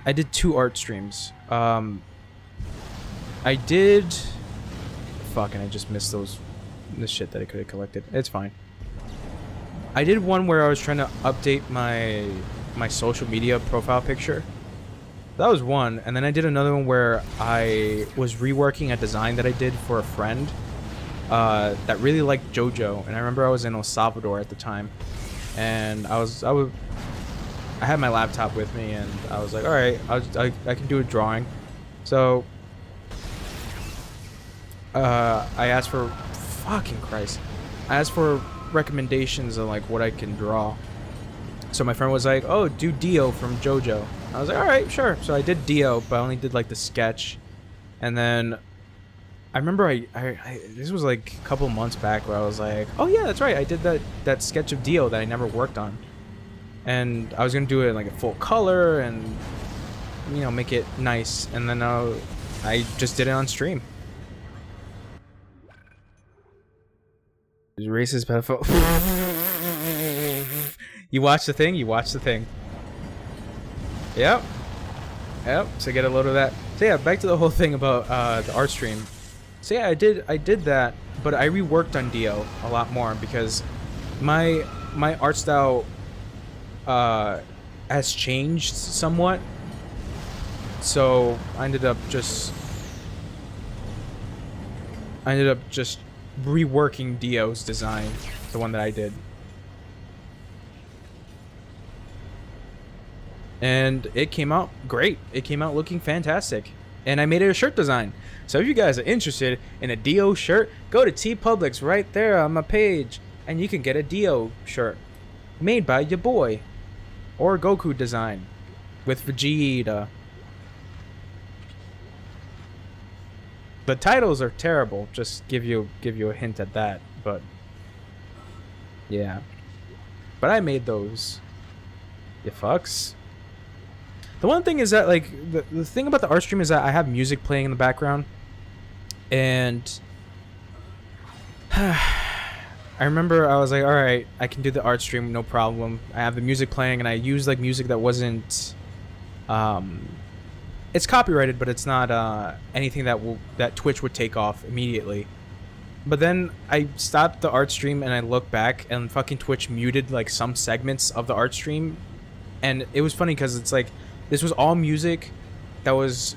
I did 2 art streams. I did... Fuck, and I just missed the shit that I could have collected. It's fine. I did one where I was trying to update my social media profile picture. That was one, and then I did another one where I was reworking a design that I did for a friend that really liked JoJo, and I remember I was in El Salvador at the time, and I had my laptop with me, and I was like, all right, I can do a drawing. So I asked for fucking Christ. I asked for recommendations on like what I can draw. So my friend was like, "Oh, do Dio from JoJo." I was like, "All right, sure." So I did Dio, but I only did like the sketch, and then I remember I this was like a couple months back where I was like, "Oh yeah, that's right. I did that sketch of Dio that I never worked on." And I was gonna do it in like a full color and, you know, make it nice. And then I just did it on stream. Racist pedophile. You watch the thing. You watch the thing. Yep. Yep. So get a load of that. So yeah, back to the whole thing about the art stream. So yeah, I did that, but I reworked on Dio a lot more because my art style has changed somewhat. So I ended up just reworking Dio's design, the one that I did. And it came out great. It came out looking fantastic. And I made it a shirt design. So if you guys are interested in a Dio shirt, go to TeePublic's right there on my page, and you can get a Dio shirt made by your boy. Or Goku design with Vegeta. The titles are terrible. Just give you a hint at that. But yeah. But I made those. You fucks. The one thing is that like the thing about the art stream is that I have music playing in the background, and I remember I was like, all right, I can do the art stream, no problem. I have the music playing, and I used like music that wasn't, it's copyrighted, but it's not anything that Twitch would take off immediately. But then I stopped the art stream and I looked back, and fucking Twitch muted like some segments of the art stream, and it was funny because it's like this was all music that was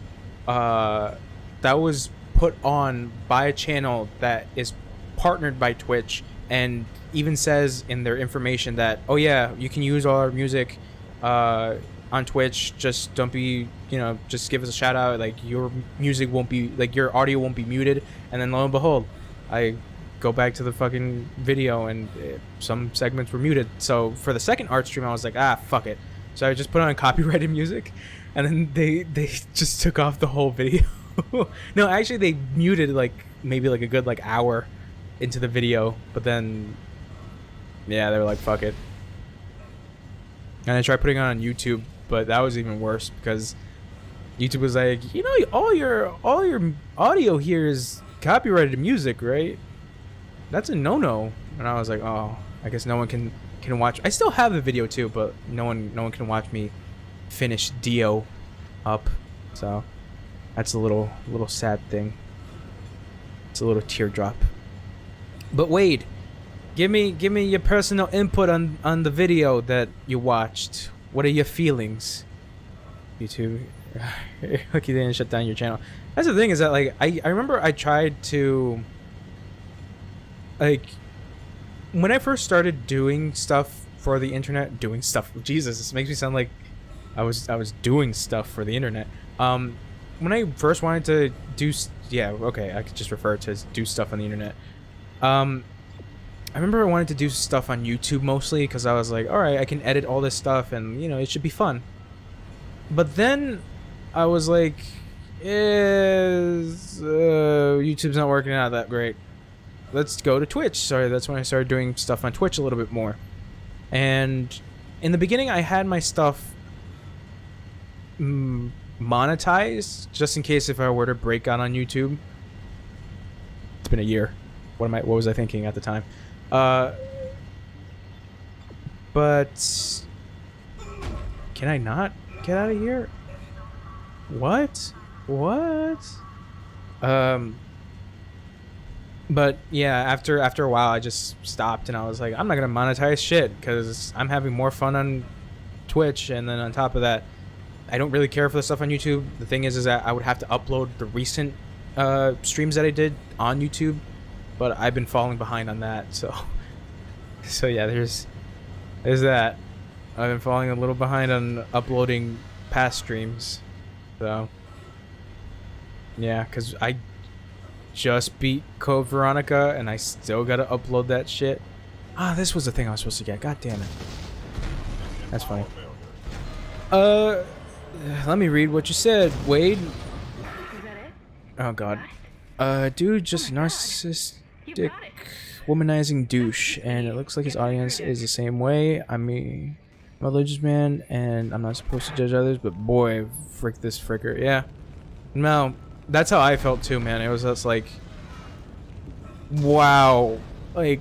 put on by a channel that is partnered by Twitch, and even says in their information that, oh yeah, you can use all our music on Twitch, just don't be, you know, just give us a shout out, like your music won't be, like your audio won't be muted. And then lo and behold, I go back to the fucking video and some segments were muted. So for the second art stream I was like, ah, fuck it. So I just put on copyrighted music, and then they just took off the whole video. No, actually they muted like maybe like a good like hour into the video, but then yeah, they were like, fuck it. And I tried putting it on YouTube, but that was even worse because YouTube was like, you know, all your audio here is copyrighted music, right? That's a no-no. And I was like, oh, I guess no one can watch. I still have the video too, but no one can watch me finish Dio up. So that's a little sad thing. It's a little teardrop. But Wade, give me your personal input on the video that you watched. What are your feelings? YouTube. Lucky they didn't shut down your channel. That's the thing, is that like I remember I tried to, like, when I first started doing stuff for the internet, Jesus, this makes me sound like I was doing stuff for the internet. When I first wanted to do, yeah, okay, I could just refer to as do stuff on the internet. I remember I wanted to do stuff on YouTube mostly because I was like, all right, I can edit all this stuff and, you know, it should be fun. But then I was like, YouTube's not working out that great. Let's go to Twitch. So that's when I started doing stuff on Twitch a little bit more. And in the beginning, I had my stuff monetized just in case if I were to break out on YouTube. It's been a year. What was I thinking at the time? But can I not get out of here? What? What? Um, but yeah, after a while, I just stopped, and I was like, I'm not gonna monetize shit because I'm having more fun on Twitch, and then on top of that, I don't really care for the stuff on YouTube. The thing is that I would have to upload the recent streams that I did on YouTube, but I've been falling behind on that. So yeah, there's that. I've been falling a little behind on uploading past streams. So yeah, because I just beat Code Veronica and I still gotta upload that shit. Ah, this was the thing I was supposed to get. God damn it. That's funny. Let me read what you said, Wade. Is that it? Oh god. Dude, just narcissistic, womanizing douche, and it looks like his audience is the same way. I mean, I'm a religious man, and I'm not supposed to judge others, but boy, frick this fricker. Yeah. No, that's how I felt too, man. It was just like, wow. Like,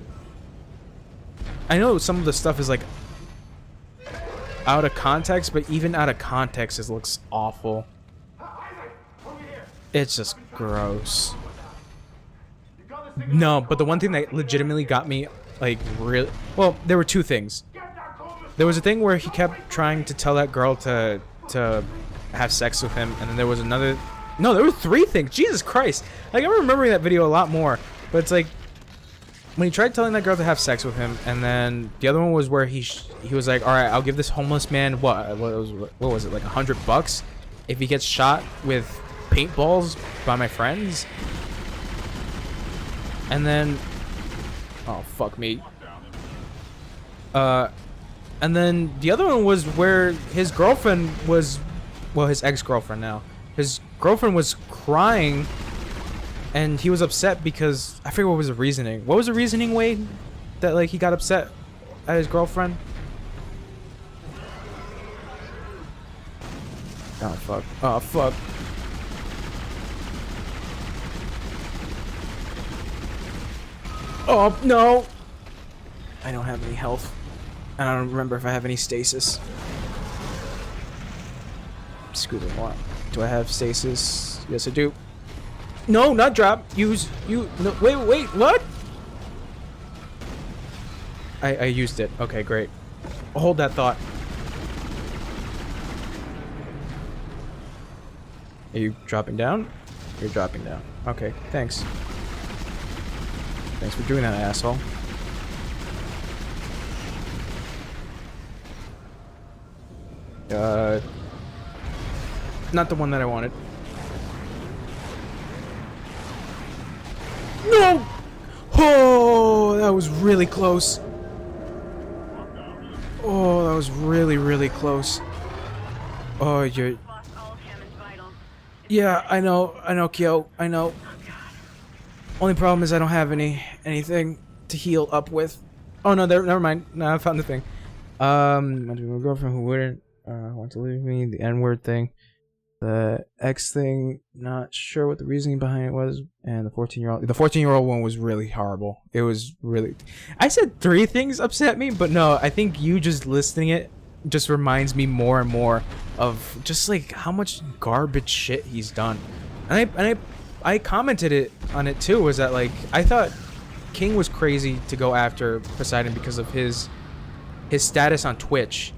I know some of the stuff is like out of context, but even out of context, it looks awful. It's just gross. No, but the one thing that legitimately got me, like, really... Well, there were two things. There was a thing where he kept trying to tell that girl to have sex with him, and then there was another... No, there were three things. Jesus Christ. Like, I'm remembering that video a lot more. But it's like, when he tried telling that girl to have sex with him, and then the other one was where he was like, all right, I'll give this homeless man, what was it, like $100 if he gets shot with paintballs by my friends? And then, oh, fuck me. And then the other one was where his girlfriend was, well, his ex-girlfriend now. His girlfriend was crying, and he was upset because, I forget what was the reasoning. What was the reasoning, Wade? That, like, he got upset at his girlfriend? Oh, fuck. Oh, fuck. Oh, no! I don't have any health. I don't remember if I have any stasis. Scooter, what? Do I have stasis? Yes, I do. No, not drop. Use, you, no, wait, what? I used it. Okay, great. Hold that thought. Are you dropping down? You're dropping down. Okay, thanks. Thanks for doing that, asshole. Not the one that I wanted. No! Oh, that was really close. Oh, that was really, really close. Oh, you're... Yeah, I know, Kyo, I know. Only problem is I don't have anything to heal up with. Oh no, never mind. No, I found the thing. My girlfriend who wouldn't want to leave me. The N-word thing, the X thing. Not sure what the reasoning behind it was. And the 14-year-old. The 14-year-old one was really horrible. It was really. I said 3 things upset me, but no, I think you just listening it just reminds me more and more of just like how much garbage shit he's done. And I commented on it too, was that like I thought King was crazy to go after Poseidon because of his status on Twitch.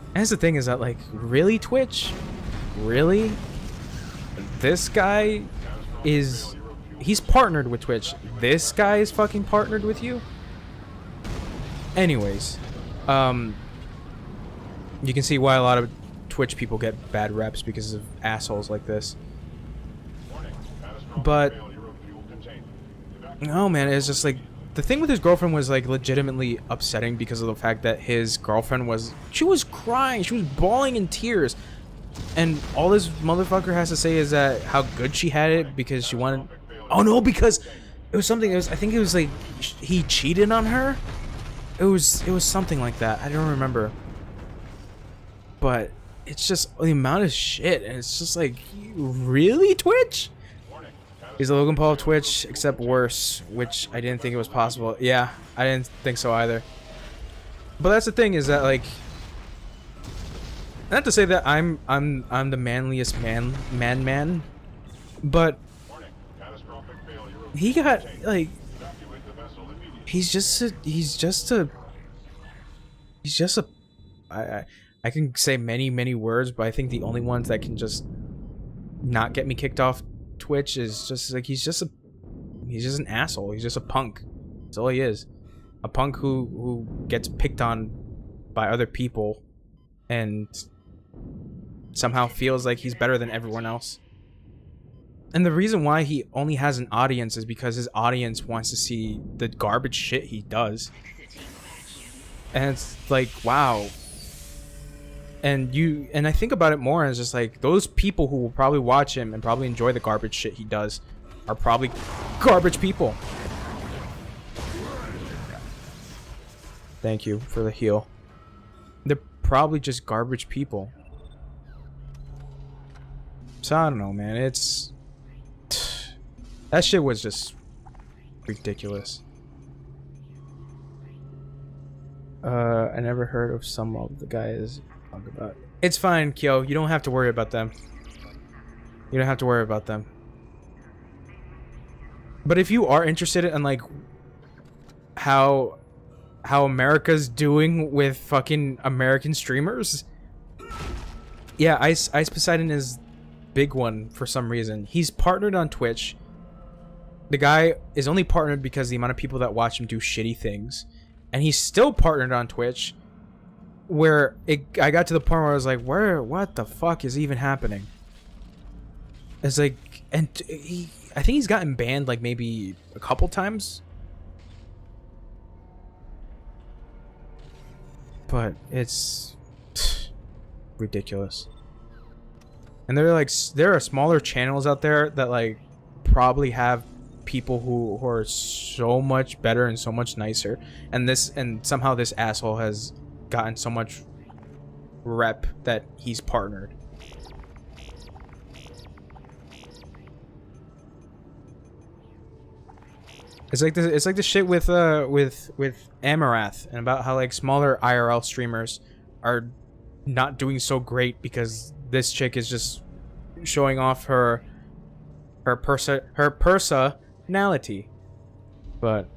And that's the thing, is that like, really, Twitch? Really? This guy he's partnered with Twitch. This guy is fucking partnered with you? Anyways, you can see why a lot of Twitch people get bad reps because of assholes like this. But no, man, it's just like the thing with his girlfriend was like legitimately upsetting because of the fact that his girlfriend was crying, she was bawling in tears, and all this motherfucker has to say is that how good she had it because she wanted. Oh no, because it was something. I think it was like he cheated on her. It was something like that. I don't remember. But it's just the amount of shit, and it's just like, really, Twitch? He's the Logan Paul of Twitch, except worse, which I didn't think it was possible. Yeah, I didn't think so either. But that's the thing, is that like, Not to say that I'm the manliest man, but he got like he's just a I can say many words, but I think the only ones that can just not get me kicked off Twitch is just like he's just an asshole. He's just a punk. That's all he is. A punk who gets picked on by other people and somehow feels like he's better than everyone else. And the reason why he only has an audience is because his audience wants to see the garbage shit he does. And it's like, wow. And I think about it more and it's just like those people who will probably watch him and probably enjoy the garbage shit he does are probably garbage people. Thank you for the heal. They're probably just garbage people. So I don't know, man. It's that shit was just ridiculous. I never heard of some of the guys talk about. It's fine, Kyo. You don't have to worry about them. You don't have to worry about them. But if you are interested in like how America's doing with fucking American streamers, yeah, Ice Poseidon is big one for some reason. He's partnered on Twitch. The guy is only partnered because the amount of people that watch him do shitty things. And he's still partnered on Twitch, where I got to the point where I was like, what the fuck is even happening? It's like, and I think he's gotten banned like maybe a couple times. But it's ridiculous. And there are smaller channels out there that like probably have people who are so much better and so much nicer, and somehow this asshole has gotten so much rep that he's partnered. It's like the shit with Amarath, and about how like smaller IRL streamers are not doing so great because this chick is just showing off her personality. But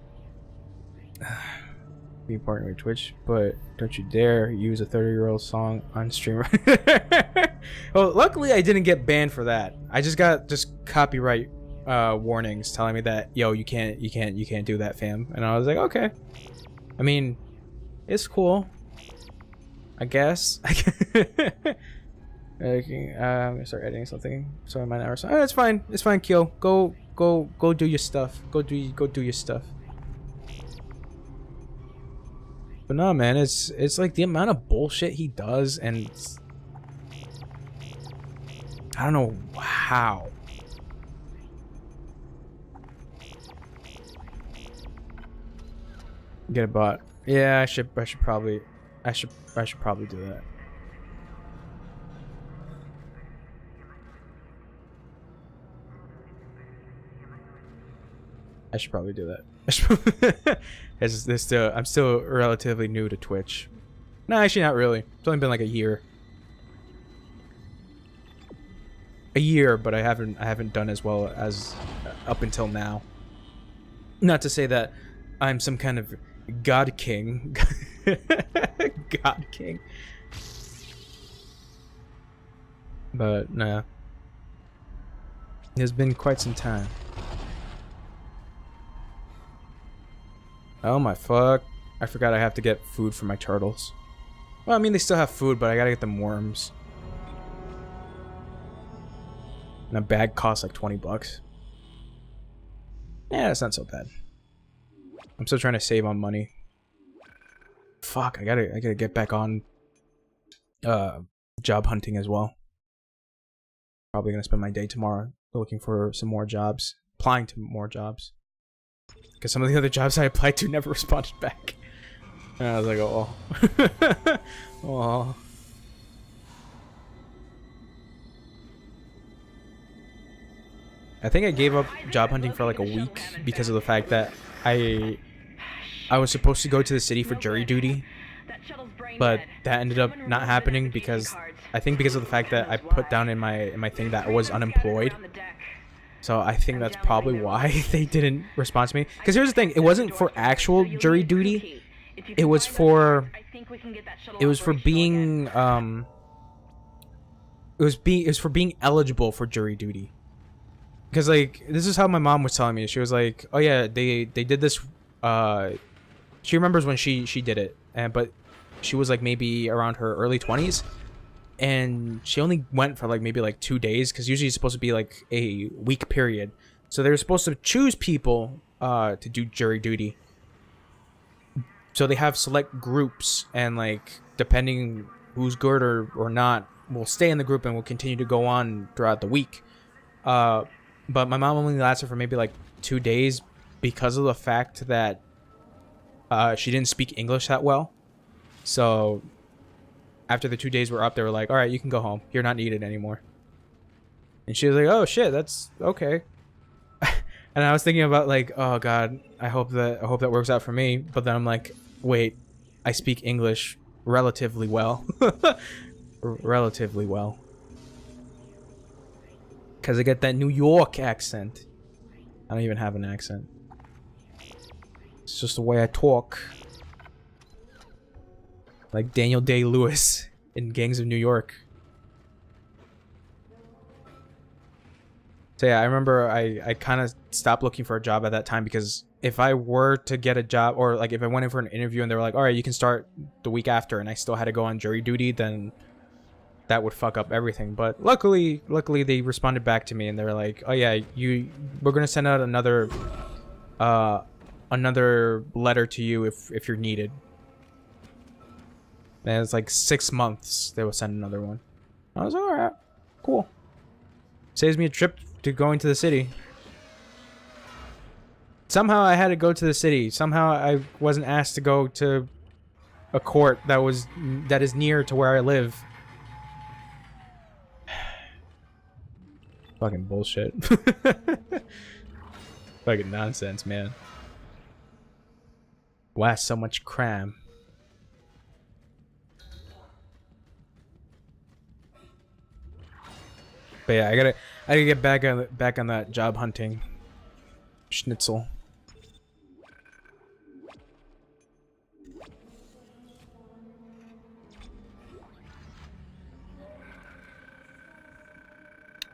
be partnered with Twitch, but don't you dare use a 30-year-old song on streamer. Well, luckily I didn't get banned for that. I just got copyright warnings telling me that, yo, you can't do that, fam. And I was like, okay. I mean, it's cool, I guess. Okay, I'm gonna start editing something. So I might not. Oh, it's fine. It's fine, Kyo. Go do your stuff. Go do your stuff. But no, man, it's like the amount of bullshit he does, and I don't know how. Get a bot. Yeah, I should probably do that. I should probably do that. I'm still relatively new to Twitch. No, actually not really. It's only been like a year. But I haven't done as well as up until now. Not to say that I'm some kind of God King. God King. But nah. It's been quite some time. Oh my fuck. I forgot I have to get food for my turtles. Well, I mean, they still have food, but I gotta get them worms. And a bag costs like 20 bucks. Yeah, that's not so bad. I'm still trying to save on money. Fuck, I gotta get back on job hunting as well. Probably gonna spend my day tomorrow looking for some more jobs. Applying to more jobs. Because some of the other jobs I applied to never responded back. And I was like, oh. Oh. I think I gave up job hunting for like a week because of the fact that I was supposed to go to the city for jury duty, but that ended up not happening because I think because of the fact that I put down in my thing that I was unemployed. So I think that's probably why they didn't respond to me. Because here's the thing, it wasn't for actual jury duty. It was for being it was for being eligible for jury duty. Because like this is how my mom was telling me. She was like, "Oh yeah, they did this." She remembers when she did it, but she was like maybe around her early 20s, and she only went for like maybe like 2 days because usually it's supposed to be like a week period. So they were supposed to choose people to do jury duty. So they have select groups, and like depending who's good or not, will stay in the group and will continue to go on throughout the week. But my mom only lasted for maybe like 2 days because of the fact that she didn't speak English that well. So after the 2 days were up, they were like, "All right, you can go home. You're not needed anymore." And she was like, "Oh shit, that's okay." And I was thinking about like, "Oh god, I hope that works out for me." But then I'm like, "Wait, I speak English relatively well." Relatively well. Cuz I get that New York accent. I don't even have an accent. It's just the way I talk. Like Daniel Day-Lewis in Gangs of New York. So yeah, I remember I kind of stopped looking for a job at that time because if I were to get a job, or like if I went in for an interview and they were like, "All right, you can start the week after," and I still had to go on jury duty, then that would fuck up everything. But luckily they responded back to me and they were like, "Oh yeah, we're gonna send out another letter to you if you're needed." And it's like 6 months they will send another one. I was like, "All right, cool. Saves me a trip to going to the city." Somehow I had to go to the city. Somehow I wasn't asked to go to a court that is near to where I live. Fucking bullshit. Fucking nonsense, man. Why so much crime? But yeah, I gotta get back on that job hunting schnitzel.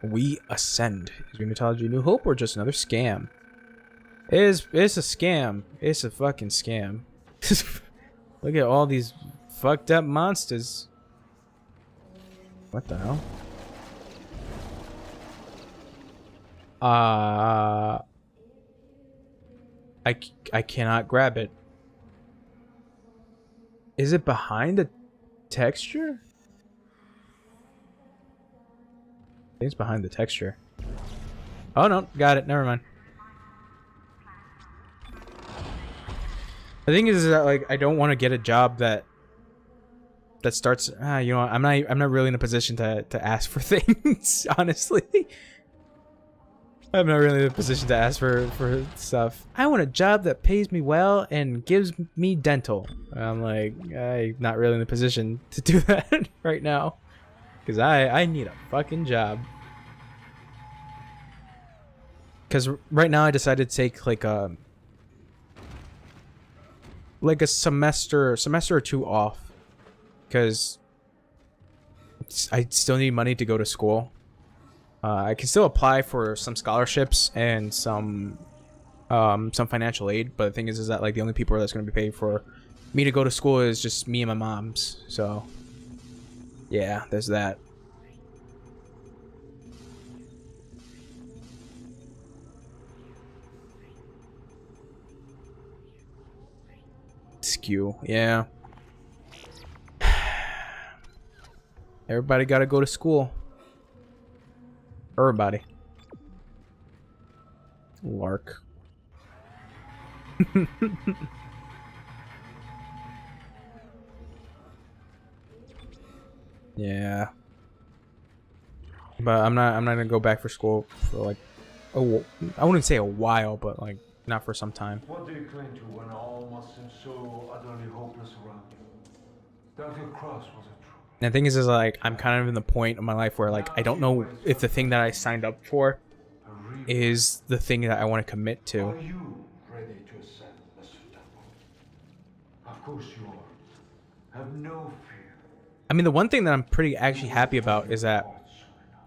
We Ascend. Is Rheumatology a new hope or just another scam? It's a scam. It's a fucking scam. Look at all these fucked up monsters. What the hell? I cannot grab it. Is it behind the texture? I think it's behind the texture. Oh no, got it. Never mind. The thing is that like I don't want to get a job that starts. You know, I'm not really in a position to ask for things. Honestly, I'm not really in a position to ask for stuff. I want a job that pays me well and gives me dental. I'm like, I'm not really in a position to do that right now. Because I need a fucking job. Because right now I decided to take like a semester or two off. Because I still need money to go to school. I can still apply for some scholarships and some financial aid. But the thing is that like the only people that's going to be paid for me to go to school is just me and my mom's. So yeah, there's that. Skew, yeah. Everybody gotta go to school. Everybody. Lark. Yeah. But I'm not gonna go back for school for like I wouldn't say a while, but like not for some time. What do you cling to when all must seem so utterly hopeless around you? And the thing is like I'm kind of in the point of my life where like I don't know if the thing that I signed up for is the thing that I want to commit to. Are you ready to ascend, Mr. Temple? Of course you are. Have no fear. I mean, the one thing that I'm pretty actually happy about is that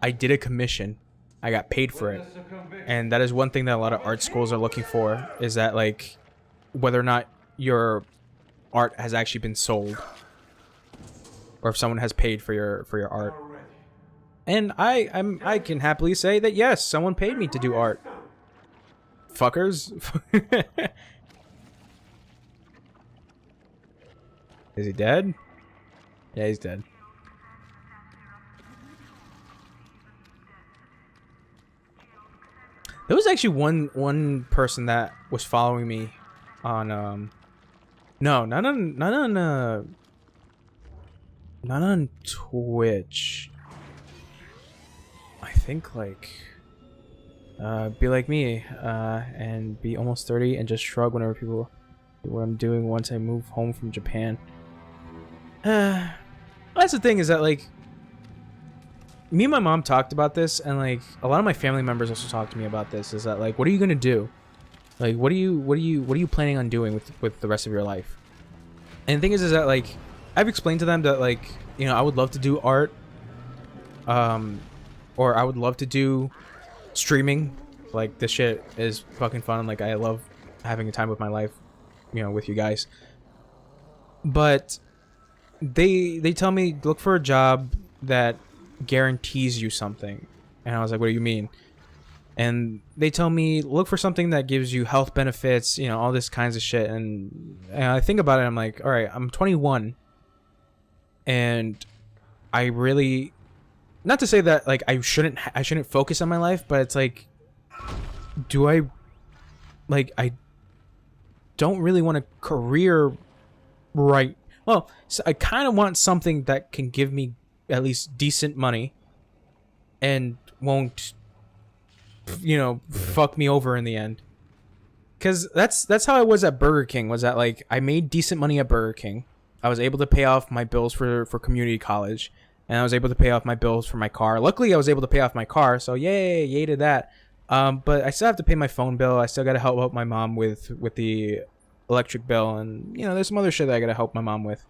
I did a commission. I got paid for it. And that is one thing that a lot of art schools are looking for, is that like whether or not your art has actually been sold or if someone has paid for your art. And I can happily say that yes, someone paid me to do art. Fuckers. Is he dead? Yeah, he's dead. There was actually one person that was following me on no, not on Twitch. I think like be like me and be almost 30 and just shrug whenever people do what I'm doing once I move home from Japan. That's the thing, is that like me and my mom talked about this, and like a lot of my family members also talked to me about this, is that like what are you gonna do? Like what are you planning on doing with the rest of your life? And the thing is that like I've explained to them that like, you know, I would love to do art, or I would love to do streaming. Like this shit is fucking fun. Like I love having a time with my life, you know, with you guys. But they tell me look for a job that guarantees you something, and I was like, what do you mean? And they tell me look for something that gives you health benefits, you know, all this kinds of shit. And I think about it, I'm like, all right, I'm 21, and I really, not to say that like I shouldn't focus on my life, but it's like, do I, like, I don't really want a career right. Well, so I kind of want something that can give me at least decent money and won't, you know, fuck me over in the end. Because that's how I was at Burger King, was that like I made decent money at Burger King. I was able to pay off my bills for community college, and I was able to pay off my bills for my car. Luckily, I was able to pay off my car, so yay to that. But I still have to pay my phone bill. I still got to help out my mom with the electric bill, and you know, there's some other shit that I got to help my mom with.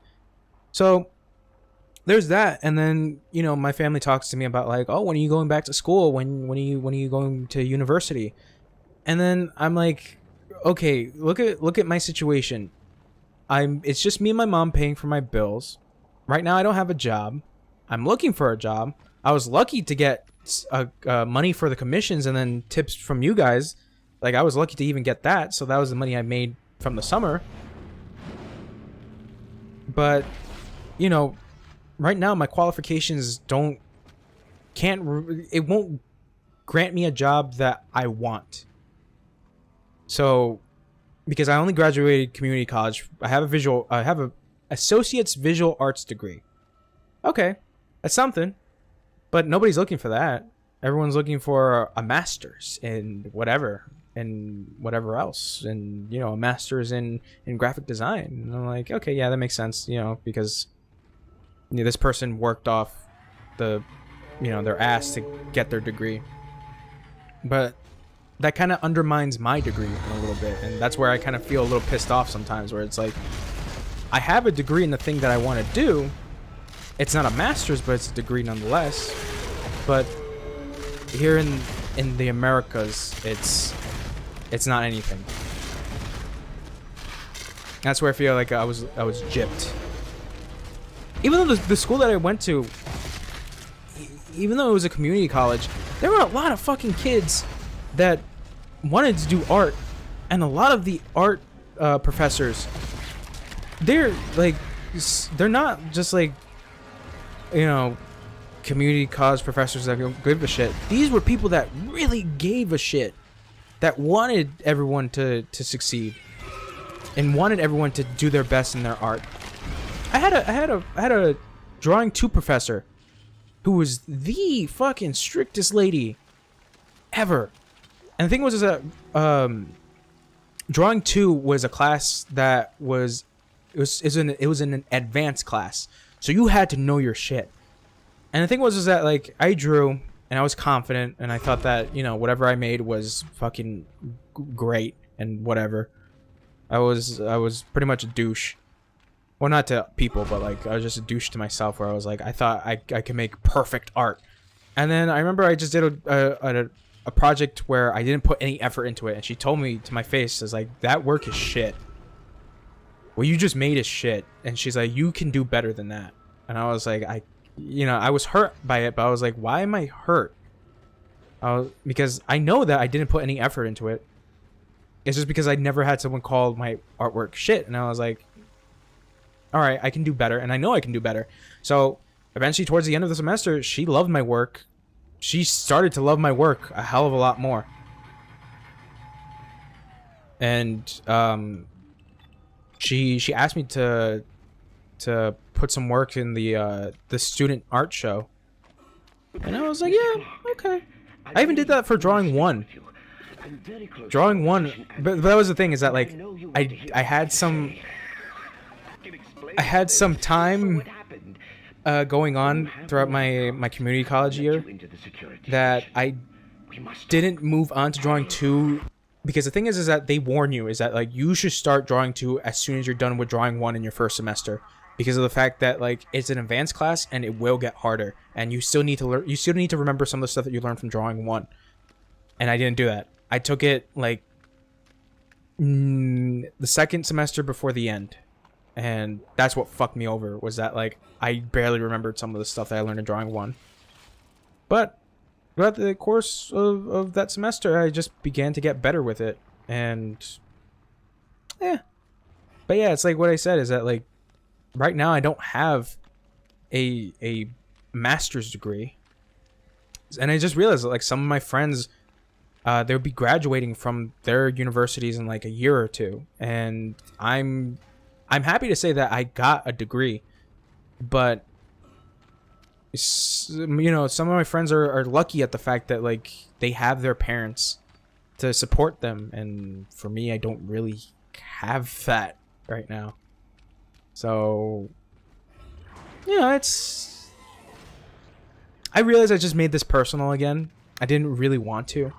So there's that. And then, you know, my family talks to me about like, oh, when are you going back to school? When are you going to university? And then I'm like, okay, look at my situation. It's just me and my mom paying for my bills. Right now I don't have a job. I'm looking for a job. I was lucky to get money for the commissions and then tips from you guys. Like I was lucky to even get that, so that was the money I made from the summer. But you know, right now my qualifications it won't grant me a job that I want. So because I only graduated community college, I have a associate's visual arts degree. Okay, that's something, but nobody's looking for that. Everyone's looking for a master's in whatever else, and you know, a master's in graphic design. And I'm like, okay, yeah, that makes sense, you know, because you know, this person worked off their ass to get their degree. But that kind of undermines my degree a little bit, and that's where I kind of feel a little pissed off sometimes, where it's like I have a degree in the thing that I want to do. It's not a master's, but it's a degree nonetheless. But here in the Americas, it's not anything. That's where I feel like I was gypped. Even though the school that I went to, even though it was a community college, there were a lot of fucking kids that wanted to do art, and a lot of the art professors, they're not just like, you know, community college professors that don't give a shit. These were people that really gave a shit, that wanted everyone to succeed and wanted everyone to do their best in their art. I had a drawing 2 professor who was the fucking strictest lady ever. And the thing was is that drawing 2 was a class that was it was in an advanced class, so you had to know your shit. And the thing was is that like I drew and I was confident and I thought that, you know, whatever I made was fucking great and whatever. I was pretty much a douche. Well, not to people, but like I was just a douche to myself where I was like I thought I could make perfect art. And then I remember I just did a project where I didn't put any effort into it, and she told me to my face, "Is like that work is shit. What you just made is shit." And she's like, "You can do better than that." And I was like, I was hurt by it, but I was like, why am I hurt? Because I know that I didn't put any effort into it. It's just because I never had someone call my artwork shit, and I was like, all right, I can do better, and I know I can do better. So eventually, towards the end of the semester, she loved my work. She started to love my work a hell of a lot more. And she asked me to put some work in the student art show, and I was like, yeah, okay. I even did that for drawing one. Drawing one, but that was the thing, is that like I had some time going on throughout my community college year that I didn't move on to drawing two, because the thing is that they warn you is that like you should start drawing two as soon as you're done with drawing one in your first semester, because of the fact that like it's an advanced class and it will get harder, and you still need to learn, you still need to remember some of the stuff that you learned from drawing one. And I didn't do that. I took it like the second semester before the end, and that's what fucked me over, was that like I barely remembered some of the stuff that I learned in drawing one. But throughout the course of that semester, I just began to get better with it, and yeah. But yeah, it's like what I said, is that like right now I don't have a master's degree, and I just realized that like some of my friends, they'll be graduating from their universities in like a year or two, and I'm happy to say that I got a degree, but you know, some of my friends are lucky at the fact that like they have their parents to support them, and for me, I don't really have that right now. So you know, I realize I just made this personal again. I didn't really want to,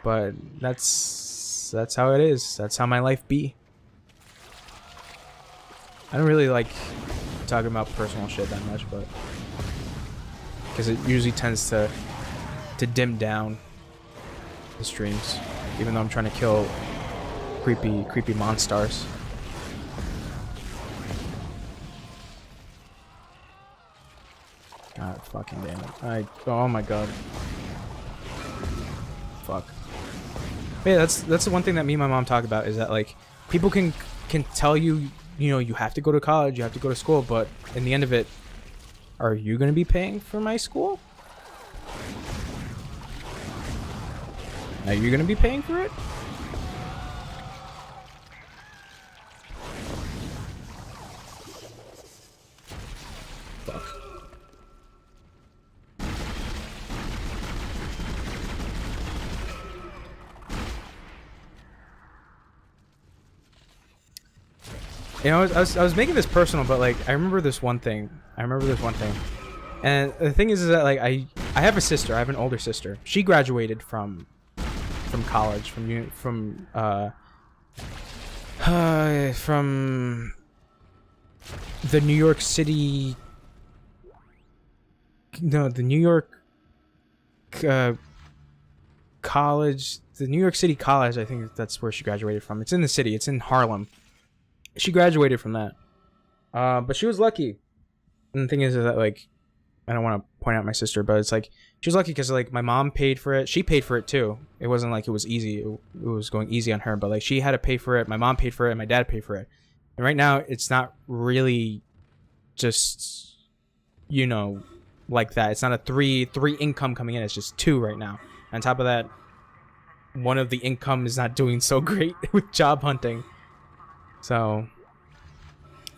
but that's how it is. That's how my life be. I don't really like talking about personal shit that much, but because it usually tends to dim down the streams, even though I'm trying to kill creepy monsters. God fucking damn it! Oh my god. Fuck. But yeah, that's the one thing that me and my mom talk about, is that like people can tell you, you know, you have to go to college, you have to go to school, but in the end of it, are you going to be paying for my school? Are you going to be paying for it? Fuck. You know, I was making this personal, but like I remember this one thing. And the thing is that like I have a sister. I have an older sister. She graduated from college, from the New York City, no, the New York college, the New York City College. I think that's where she graduated from. It's in the city. It's in Harlem. She graduated from that, but she was lucky. And the thing is that like, I don't want to point out my sister, but it's like she was lucky because like my mom paid for it. She paid for it too. It wasn't like it was easy. It was going easy on her, but like she had to pay for it. My mom paid for it. And my dad paid for it. And right now it's not really just, you know, like that. It's not a three income coming in. It's just two right now. On top of that, one of the income is not doing so great with job hunting. So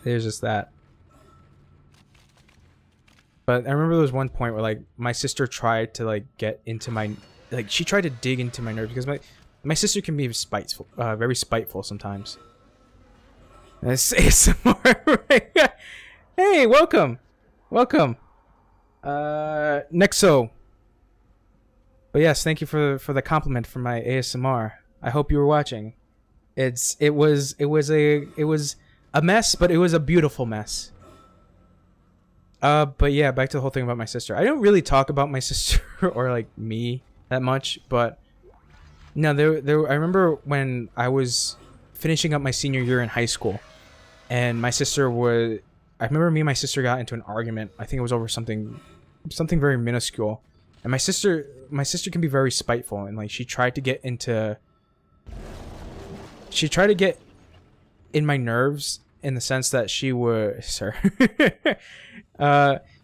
there's just that. But I remember there was one point where like my sister tried to like get into my, like she tried to dig into my nerves, because my sister can be spiteful, very spiteful sometimes. That's ASMR. Hey, welcome. Welcome. Nexo. But yes, thank you for the compliment for my ASMR. I hope you were watching. It was a mess, but it was a beautiful mess. But yeah, back to the whole thing about my sister. I don't really talk about my sister or like me that much, but no, I remember when I was finishing up my senior year in high school, and my sister was. I remember me and my sister got into an argument. I think it was over something very minuscule. And my sister can be very spiteful, and like she tried to get in my nerves in the sense that she would, sir.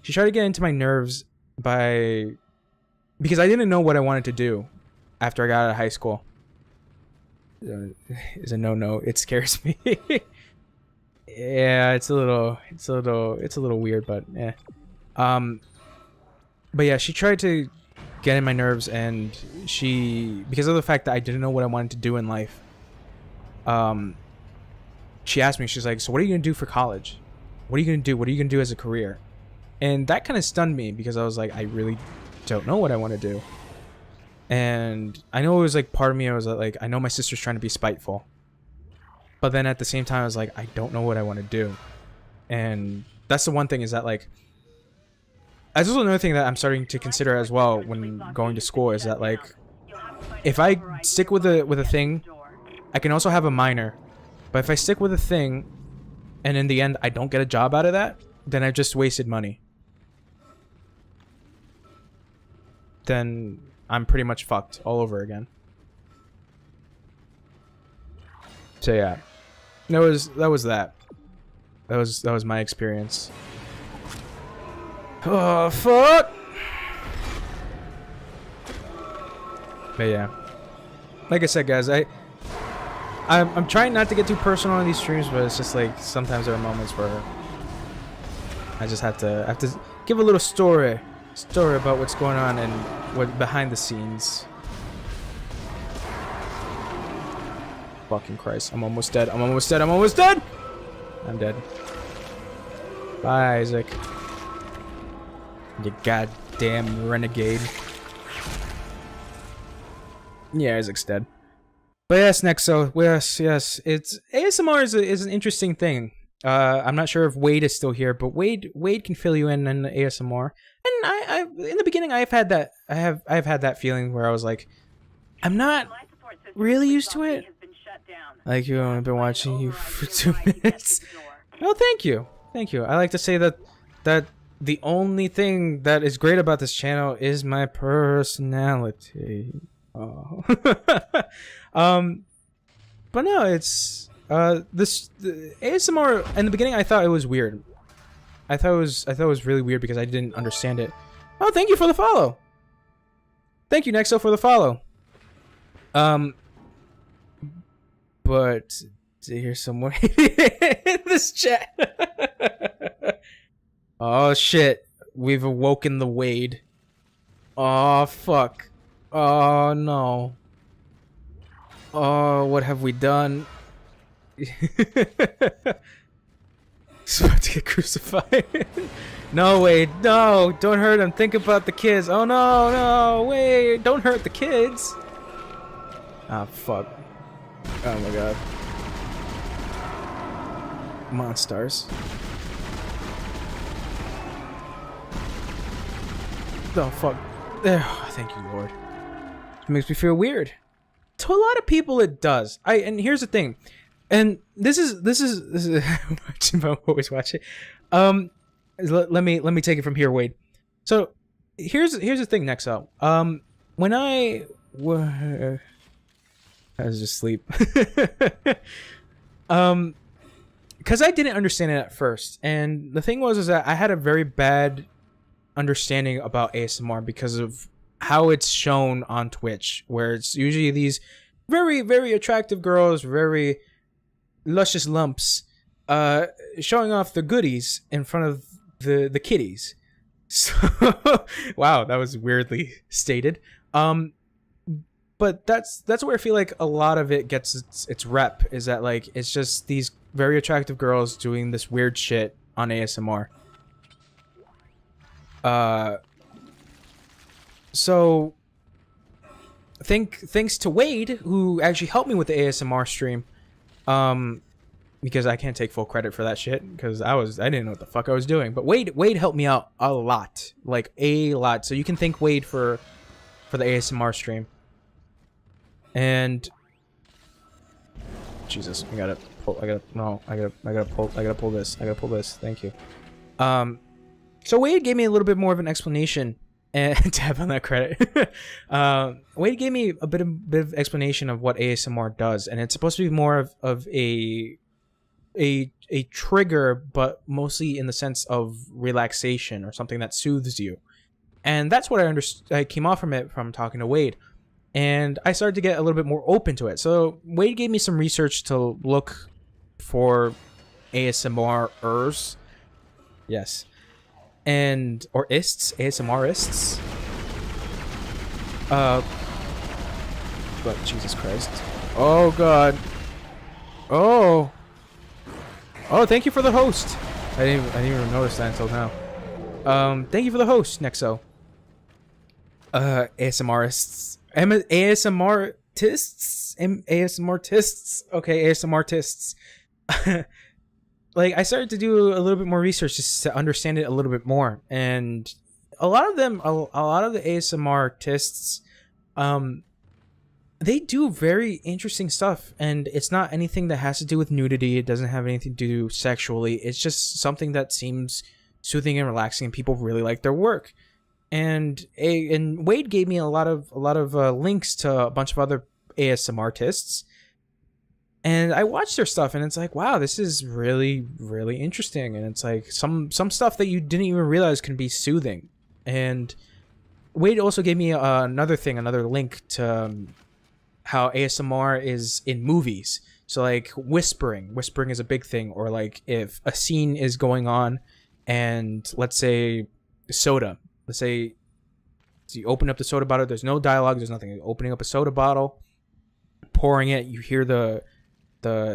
She tried to get into my nerves because I didn't know what I wanted to do after I got out of high school. Is a no. It scares me. Yeah, it's a little weird, but yeah. But yeah, she tried to get in my nerves, and because of the fact that I didn't know what I wanted to do in life, she asked me, she's like, so what are you gonna do for college? What are you gonna do? What are you gonna do as a career? And that kind of stunned me because I was like, I really don't know what I want to do. And I know it was like part of me, I was like, I know my sister's trying to be spiteful. But then at the same time, I was like, I don't know what I want to do. And that's the one thing, is that like, that's also another thing that I'm starting to consider as well when going to school, is that like, if I stick with a thing, I can also have a minor. But if I stick with a thing and in the end I don't get a job out of that, then I've just wasted money. Then I'm pretty much fucked all over again. So yeah. That was my experience. Oh fuck! But yeah, like I said, guys, I'm trying not to get too personal on these streams, but it's just like sometimes there are moments where I just have to give a little story about what's going on and what behind the scenes. Fucking Christ! I'm almost dead. I'm dead. Bye, Isaac. You goddamn renegade. Yeah, Isaac's dead. But yes, Nexo. Yes. It's ASMR is an interesting thing. I'm not sure if Wade is still here, but Wade can fill you in the ASMR. And I in the beginning I've had that feeling where I was like, I'm not really used to it. Like, you know, I've been watching you for 2 minutes. Oh, thank you. I like to say that the only thing that is great about this channel is my personality. Oh. But no, it's the ASMR in the beginning I thought it was weird. I thought it was really weird because I didn't understand it. Oh, thank you for the follow. Thank you, Nexo, for the follow. But to hear someone in this chat. Oh shit. We've awoken the Wade. Oh fuck. Oh no. Oh, what have we done? He's about to get crucified. No, Wade, no, don't hurt him. Think about the kids. Oh no, Wade, don't hurt the kids. Ah, fuck. Oh my god. Monsters. Oh fuck. There. Oh, thank you, Lord. It makes me feel weird. To a lot of people, it does. And here's the thing, and this is I'm always watching. Let me take it from here, Wade. So here's the thing, Nexo. When I was just asleep. Because I didn't understand it at first, and the thing was that I had a very bad understanding about ASMR because of how it's shown on Twitch, where it's usually these very, very attractive girls, very luscious lumps, showing off the goodies in front of the kiddies. So, wow, that was weirdly stated. But that's where I feel like a lot of it gets its rep, is that like it's just these very attractive girls doing this weird shit on ASMR. So thanks to Wade, who actually helped me with the ASMR stream, because I can't take full credit for that shit because I didn't know what the fuck I was doing. But Wade helped me out a lot, like a lot. So you can thank Wade for the ASMR stream. And Jesus, I gotta pull this. Thank you. So Wade gave me a little bit more of an explanation, and tap on that credit. Wade gave me a bit of explanation of what ASMR does, and it's supposed to be more of a trigger, but mostly in the sense of relaxation or something that soothes you. And that's what I came off from it from talking to Wade. And I started to get a little bit more open to it. So Wade gave me some research to look for ASMRers. Yes. Or ists, ASMRists. But Jesus Christ. Oh God. Oh, thank you for the host. I didn't even notice that until now. Thank you for the host, Nexo. ASMRists. ASMRtists. Okay, ASMRtists. Like, I started to do a little bit more research just to understand it a little bit more, and a lot of the ASMRtists, they do very interesting stuff, and it's not anything that has to do with nudity. It doesn't have anything to do sexually. It's just something that seems soothing and relaxing, and people really like their work. And Wade gave me a lot of links to a bunch of other ASMRtists, and I watched their stuff, and it's like, wow, this is really, really interesting. And it's like some stuff that you didn't even realize can be soothing. And Wade also gave me another link to how ASMR is in movies. So like whispering is a big thing. Or like if a scene is going on, and let's say soda. Let's say so you open up the soda bottle. There's no dialogue. There's nothing. You're opening up a soda bottle, pouring it. You hear the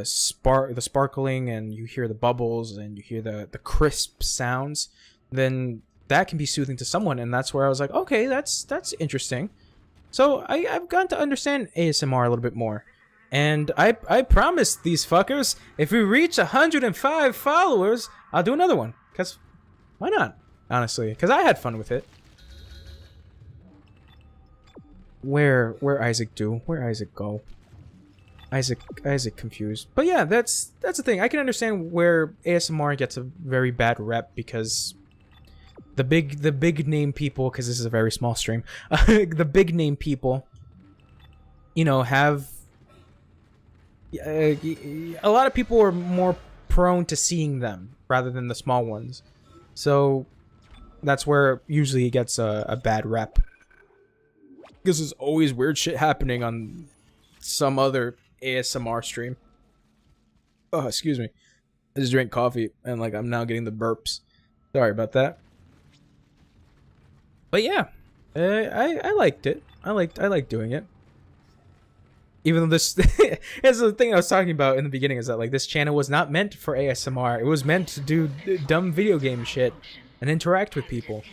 sparkling, and you hear the bubbles, and you hear the crisp sounds. Then that can be soothing to someone, and that's where I was like, okay, that's interesting. So I've gotten to understand ASMR a little bit more, and I promised these fuckers, if we reach 105 followers, I'll do another one. Cause why not? Honestly, because I had fun with it. Where Isaac do? Where Isaac go? Isaac confused. But yeah, that's the thing. I can understand where ASMR gets a very bad rep, because the big name people, because this is a very small stream, the big name people, you know, have a lot of people are more prone to seeing them rather than the small ones. So that's where usually it gets a bad rep, because there's always weird shit happening on some other ASMR stream. Oh, excuse me. I just drank coffee, and like I'm now getting the burps. Sorry about that. But yeah, I liked it. I liked doing it. Even though this is the thing I was talking about in the beginning, is that like this channel was not meant for ASMR. It was meant to do dumb video game shit and interact with people.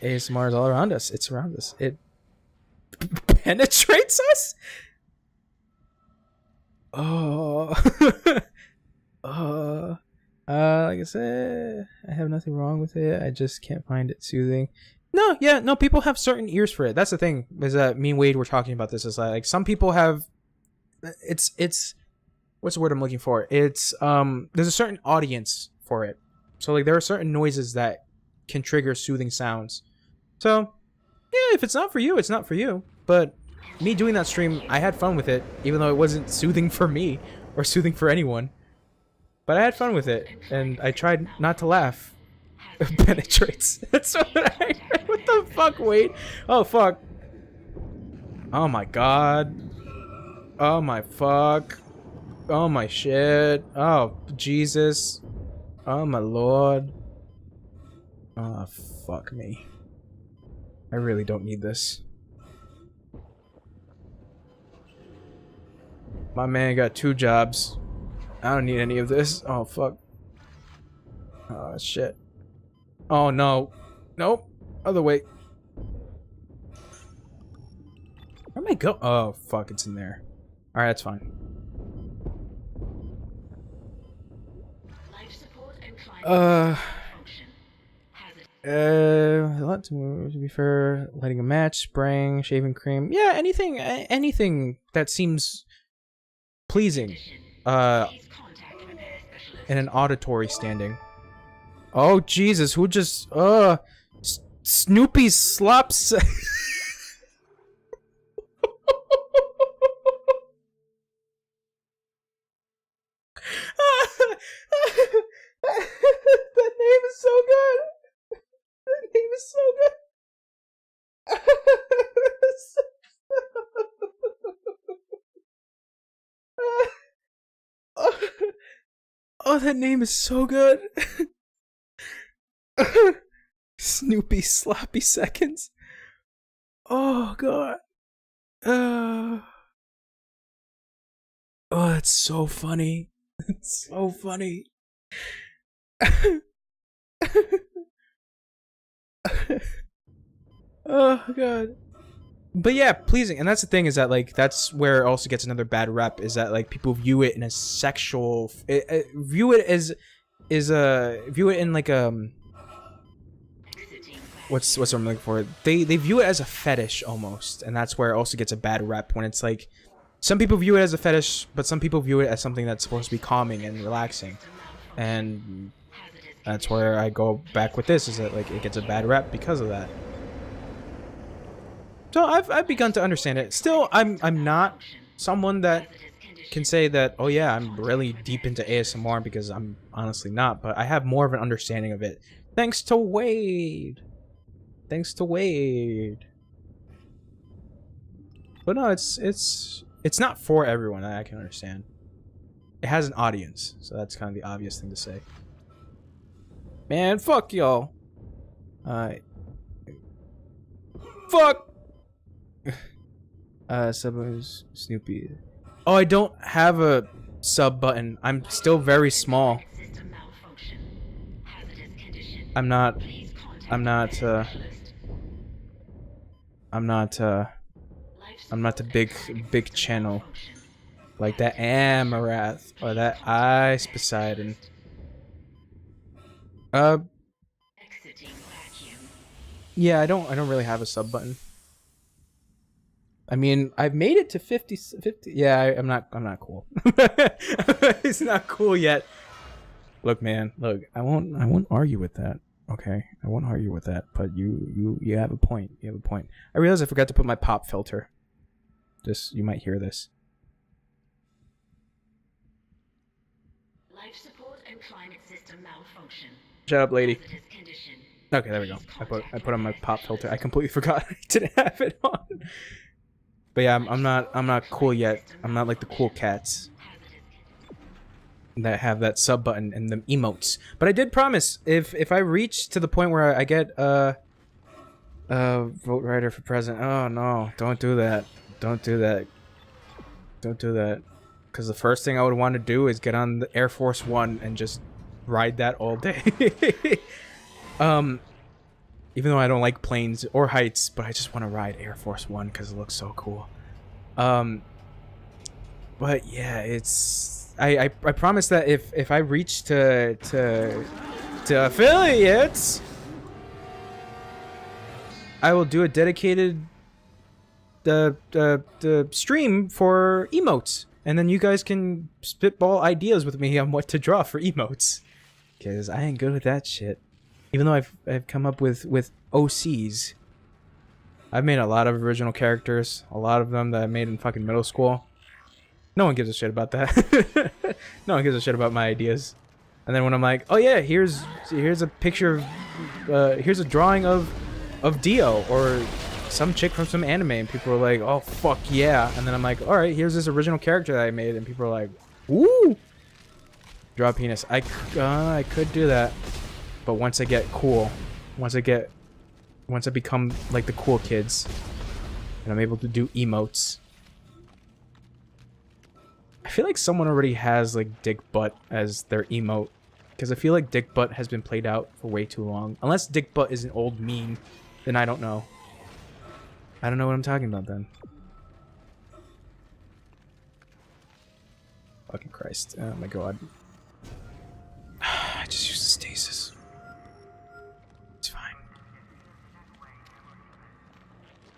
ASMR is all around us. It's around us. It penetrates us? Oh. Like I said, I have nothing wrong with it. I just can't find it soothing. No, people have certain ears for it. That's the thing, is that me and Wade were talking about this. Is like some people have, it's what's the word I'm looking for? It's there's a certain audience for it. So like there are certain noises that can trigger soothing sounds. So yeah, if it's not for you, it's not for you. But me doing that stream, I had fun with it, even though it wasn't soothing for me or soothing for anyone. But I had fun with it, and I tried not to laugh. Penetrates. That's what what the fuck, wait. Oh, fuck. Oh my god. Oh my fuck. Oh my shit. Oh, Jesus. Oh my lord. Oh, fuck me. I really don't need this. My man got 2 jobs. I don't need any of this. Oh, fuck. Oh, shit. Oh, no. Nope. Other way. Where am I go? Oh, fuck. It's in there. Alright, that's fine. Life support and climate function. Let to be fair, lighting a match, spraying, shaving cream. Yeah, anything that seems pleasing. In an auditory standing. Oh Jesus, who just Snoopy slops. That name is so good. That name is so good. Oh, that name is so good. Snoopy Sloppy Seconds. Oh god. Oh, that's so funny. It's so funny. Oh god. But yeah, pleasing, and that's the thing, is that like that's where it also gets another bad rep, is that like people view it in a sexual, view it in like what's what I'm looking for? They view it as a fetish almost, and that's where it also gets a bad rep, when it's like some people view it as a fetish, but some people view it as something that's supposed to be calming and relaxing, and that's where I go back with this, is that like it gets a bad rep because of that. So I've begun to understand it. Still, I'm not someone that can say that, oh yeah, I'm really deep into ASMR, because I'm honestly not, but I have more of an understanding of it. Thanks to Wade. Thanks to Wade. But no, it's not for everyone, I can understand. It has an audience, so that's kind of the obvious thing to say. Man, fuck y'all. Fuck! Sub Snoopy. Oh, I don't have a sub button. I'm still very small. I'm not the big channel like that Amarath or that Ice Poseidon. Yeah, I don't really have a sub button. I mean, I've made it to 50. Yeah, I'm not cool. It's not cool yet. Look, man, look, I won't argue with that. Okay, I won't argue with that. But you have a point. You have a point. I realized I forgot to put my pop filter. Just, you might hear this. Life support and climate system malfunction. Shut up, lady. Okay, there we go. I put on my pop filter. I completely forgot I didn't have it on. But yeah, I'm not cool yet. I'm not like the cool cats that have that sub button and the emotes. But I did promise, if I reach to the point where I get vote writer for president. Oh no, don't do that. Don't do that. Don't do that. Because the first thing I would want to do is get on the Air Force One and just ride that all day. Even though I don't like planes or heights, but I just want to ride Air Force One because it looks so cool. But yeah, it's I promise that if I reach to affiliates, I will do a dedicated the stream for emotes, and then you guys can spitball ideas with me on what to draw for emotes, because I ain't good with that shit. Even though I've come up with OCs. I've made a lot of original characters, a lot of them that I made in fucking middle school. No one gives a shit about that. No one gives a shit about my ideas. And then when I'm like, oh yeah, here's a picture of, here's a drawing of Dio or some chick from some anime, and people are like, oh fuck yeah. And then I'm like, all right, here's this original character that I made, and people are like, woo, draw penis. I could do that. But once I get cool, once I become like the cool kids, and I'm able to do emotes, feel like someone already has like Dick Butt as their emote. Because I feel like Dick Butt has been played out for way too long. Unless Dick Butt is an old meme, then I don't know. I don't know what I'm talking about then. Fucking Christ. Oh my god. I just used the stasis. It's fine.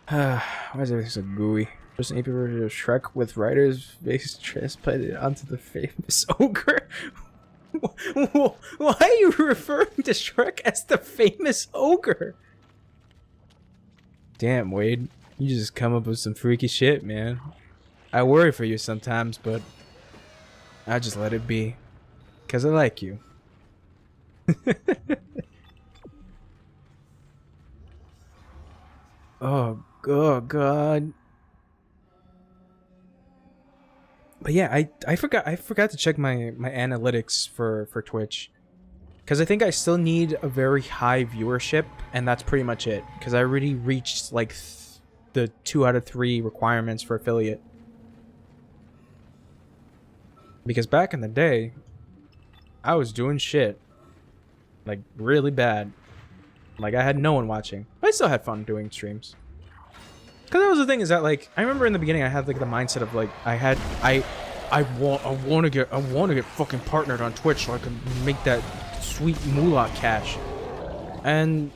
Why is everything so gooey? There's an AP version of Shrek with writers face transplanted onto the famous ogre. Why are you referring to Shrek as the famous ogre? Damn, Wade. You just come up with some freaky shit, man. I worry for you sometimes, but I just let it be. 'Cause I like you. Oh god. But yeah, I forgot to check my analytics for Twitch. Cause I think I still need a very high viewership, and that's pretty much it. Cause I already reached like the 2 out of 3 requirements for affiliate. Because back in the day, I was doing shit. Like really bad. Like I had no one watching. But I still had fun doing streams. Cause that was the thing, is that like I remember in the beginning I had like the mindset of like I want to get fucking partnered on Twitch so I can make that sweet moolah cash. And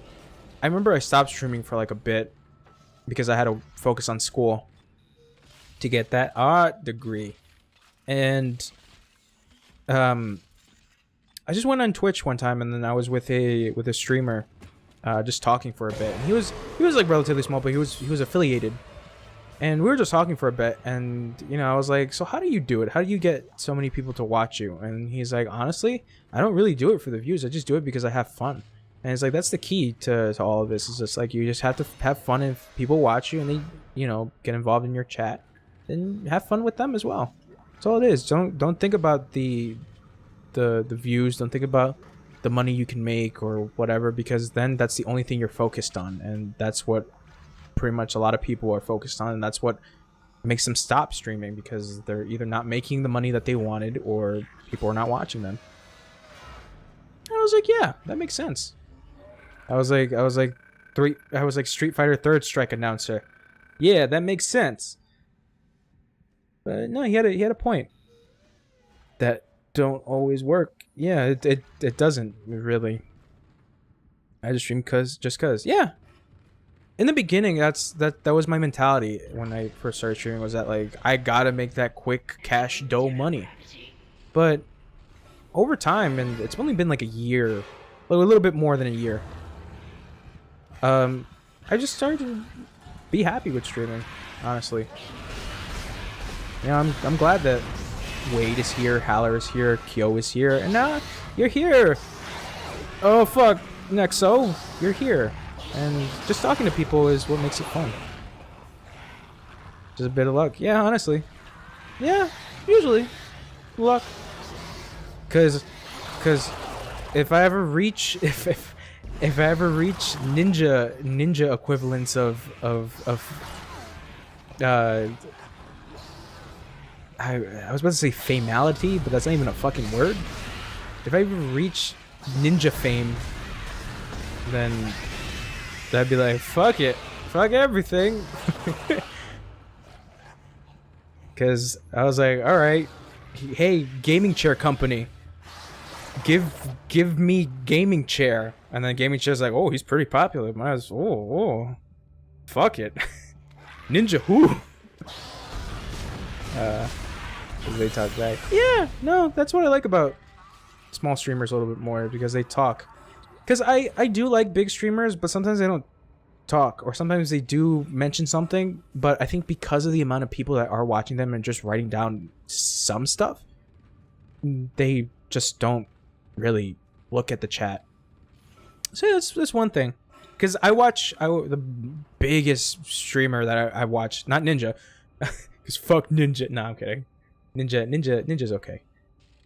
I remember I stopped streaming for like a bit because I had to focus on school to get that art degree. And I just went on Twitch one time, and then I was with a streamer just talking for a bit. And he was like relatively small, but he was affiliated. And we were just talking for a bit, and you know, I was like, so how do you do it? How do you get so many people to watch you? And he's like, honestly, I don't really do it for the views. I just do it because I have fun. And it's like, that's the key to all of this. Is just like, you just have to have fun. If people watch you and they, you know, get involved in your chat, then have fun with them as well. That's all it is. Don't think about the views. Don't think about the money you can make or whatever, because then that's the only thing you're focused on, and that's what pretty much a lot of people are focused on, and that's what makes them stop streaming, because they're either not making the money that they wanted or people are not watching them. And I was like, yeah, that makes sense. I was like Street Fighter Third Strike announcer. Yeah, that makes sense. But no, he had a point. That don't always work. Yeah, it doesn't really. I just stream just cause. Yeah. In the beginning, that was my mentality when I first started streaming, was that like I gotta make that quick cash dough money. But over time, and it's only been like a year, like a little bit more than a year. I just started to be happy with streaming, honestly. Yeah, I'm glad that Wade is here, Haller is here, Kyo is here, and now you're here. Oh fuck, Nexo, you're here. And just talking to people is what makes it fun. Just a bit of luck. Yeah, honestly. Yeah, usually. Luck. Cause if I ever reach if I ever reach ninja equivalents of I was about to say famality, but that's not even a fucking word. If I ever reach ninja fame, then I'd be like, fuck it. Fuck everything. Because I was like, alright. Hey, gaming chair company. Give me gaming chair. And then gaming chair's like, oh, he's pretty popular. Might as oh. Fuck it. Ninja who? They talk back. Yeah, no, that's what I like about small streamers a little bit more, because they talk. Because I do like big streamers, but sometimes they don't talk, or sometimes they do mention something, but I think because of the amount of people that are watching them and just writing down some stuff, they just don't really look at the chat. So that's one thing. Because the biggest streamer that I watch, not Ninja, because fuck Ninja. No, I'm kidding. Ninja's okay.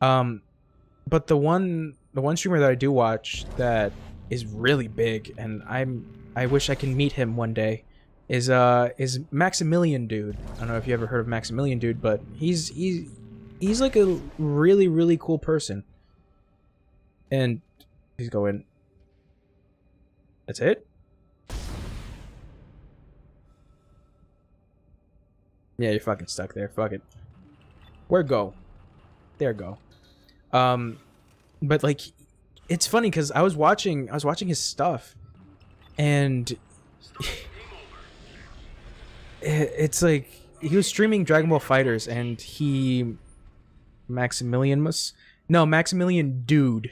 But the one streamer that I do watch that is really big, and I wish I can meet him one day, is Maximilian Dude. I don't know if you ever heard of Maximilian Dude, but he's he's like a really, really cool person. And he's going, that's it? Yeah, you're fucking stuck there. Fuck it. Where go? There go. But like, it's funny because I was watching his stuff, and it's like he was streaming Dragon Ball Fighters, and Maximilian Dude,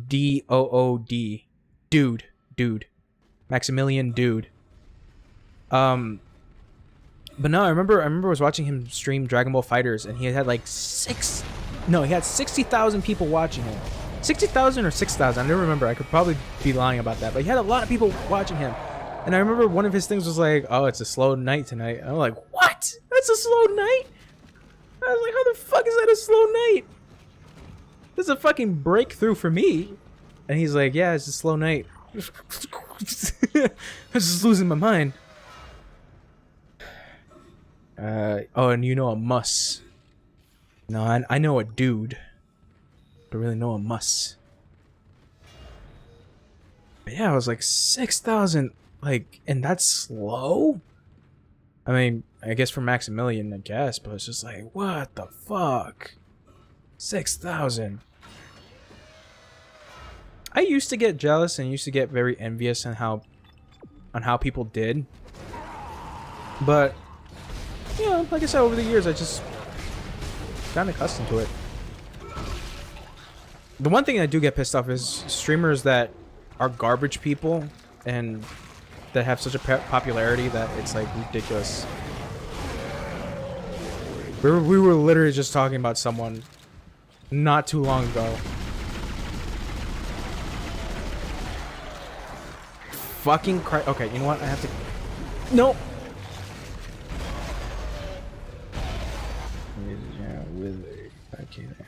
Dood, dude, Maximilian Dude. But no, I remember I was watching him stream Dragon Ball Fighters, and he had like 60,000 people watching him. 60,000 or 6,000, I don't remember. I could probably be lying about that, but he had a lot of people watching him. And I remember one of his things was like, "Oh, it's a slow night tonight." And I'm like, "What? That's a slow night?" I was like, "How the fuck is that a slow night? This is a fucking breakthrough for me." And he's like, "Yeah, it's a slow night." I was just losing my mind. Oh, and you know a muss. No, I know a dude. Don't really know a muss. But yeah, I was like 6,000, like, and that's slow? I mean, I guess for Maximilian, I guess, but it's just like, what the fuck? 6,000. I used to get jealous and used to get very envious on how people did. But you know, like I said, over the years, I just gotten accustomed to it. The one thing I do get pissed off is streamers that are garbage people and that have such a popularity that it's like ridiculous. We were literally just talking about someone not too long ago. Fucking Christ. Okay, you know what? I have to... Nope.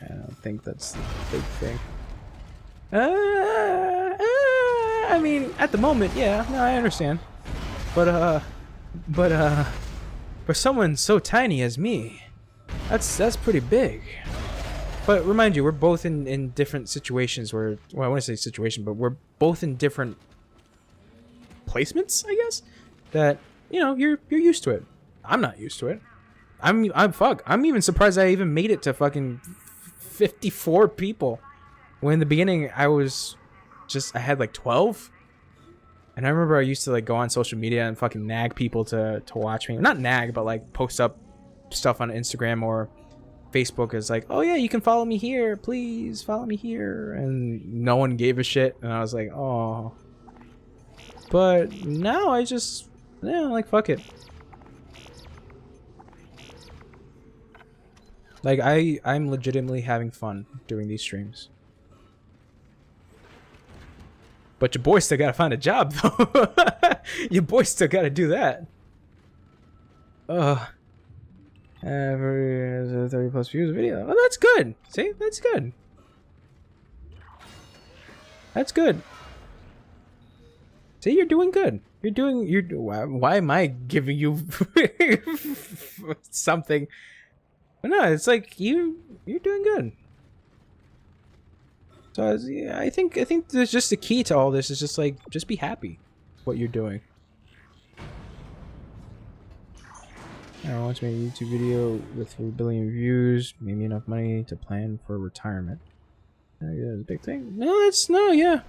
I don't think that's the big thing. I mean, at the moment, yeah, no, I understand. But for someone so tiny as me, that's pretty big. But remind you, we're both in different situations where, well, I want to say situation, but we're both in different placements, I guess. That, you know, you're used to it. I'm not used to it. I'm even surprised I even made it to fucking 54 people. When in the beginning I had like 12. And I remember I used to like go on social media and fucking nag people to watch me. Not nag, but like post up stuff on Instagram or Facebook as like, "Oh yeah, you can follow me here. Please follow me here." And no one gave a shit. And I was like, "Oh." But now I just, yeah, like, fuck it. Like, I'm legitimately having fun doing these streams. But your boy still gotta find a job, though. Your boy still gotta do that. For 30 plus views a video. Oh, that's good. See? That's good. That's good. See, you're doing good. Why am I giving you something? But no, it's like you're doing good. So yeah, I think there's just the key to all this is just like just be happy with what you're doing. I want to make a YouTube video with 3 billion views, made me enough money to plan for retirement. That's a big thing. No, that's no, yeah.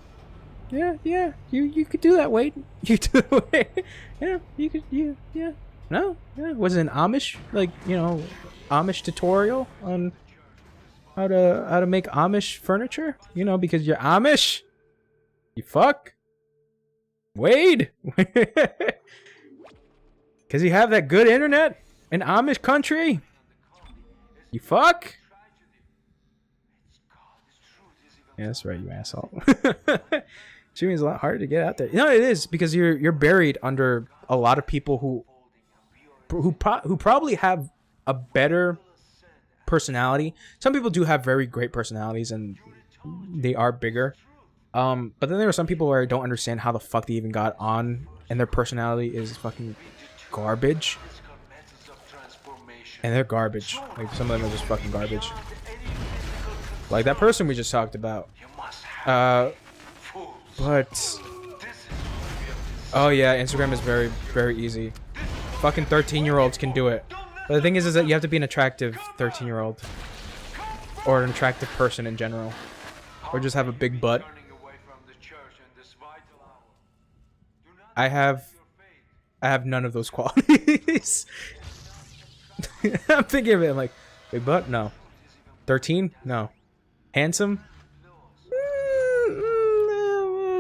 Yeah. You could do that, Wade. You do it. Yeah, you could. Yeah. No, yeah. Was it an Amish, like, you know, Amish tutorial on how to make Amish furniture? You know, because you're Amish. You fuck. Wade. Because you have that good internet in Amish country. You fuck. Yeah, that's right, you asshole. Streaming is a lot harder to get out there. No, it is, because you're buried under a lot of people who probably have a better personality. Some people do have very great personalities and they are bigger. But then there are some people where I don't understand how the fuck they even got on and their personality is fucking garbage. And they're garbage. Like, some of them are just fucking garbage. Like that person we just talked about. But oh yeah, Instagram is very, very easy. Fucking 13-year-olds can do it. But the thing is that you have to be an attractive 13-year-old. Or an attractive person in general. Or just have a big butt. I have none of those qualities. I'm thinking of it, I'm like, big butt? No. 13? No. Handsome?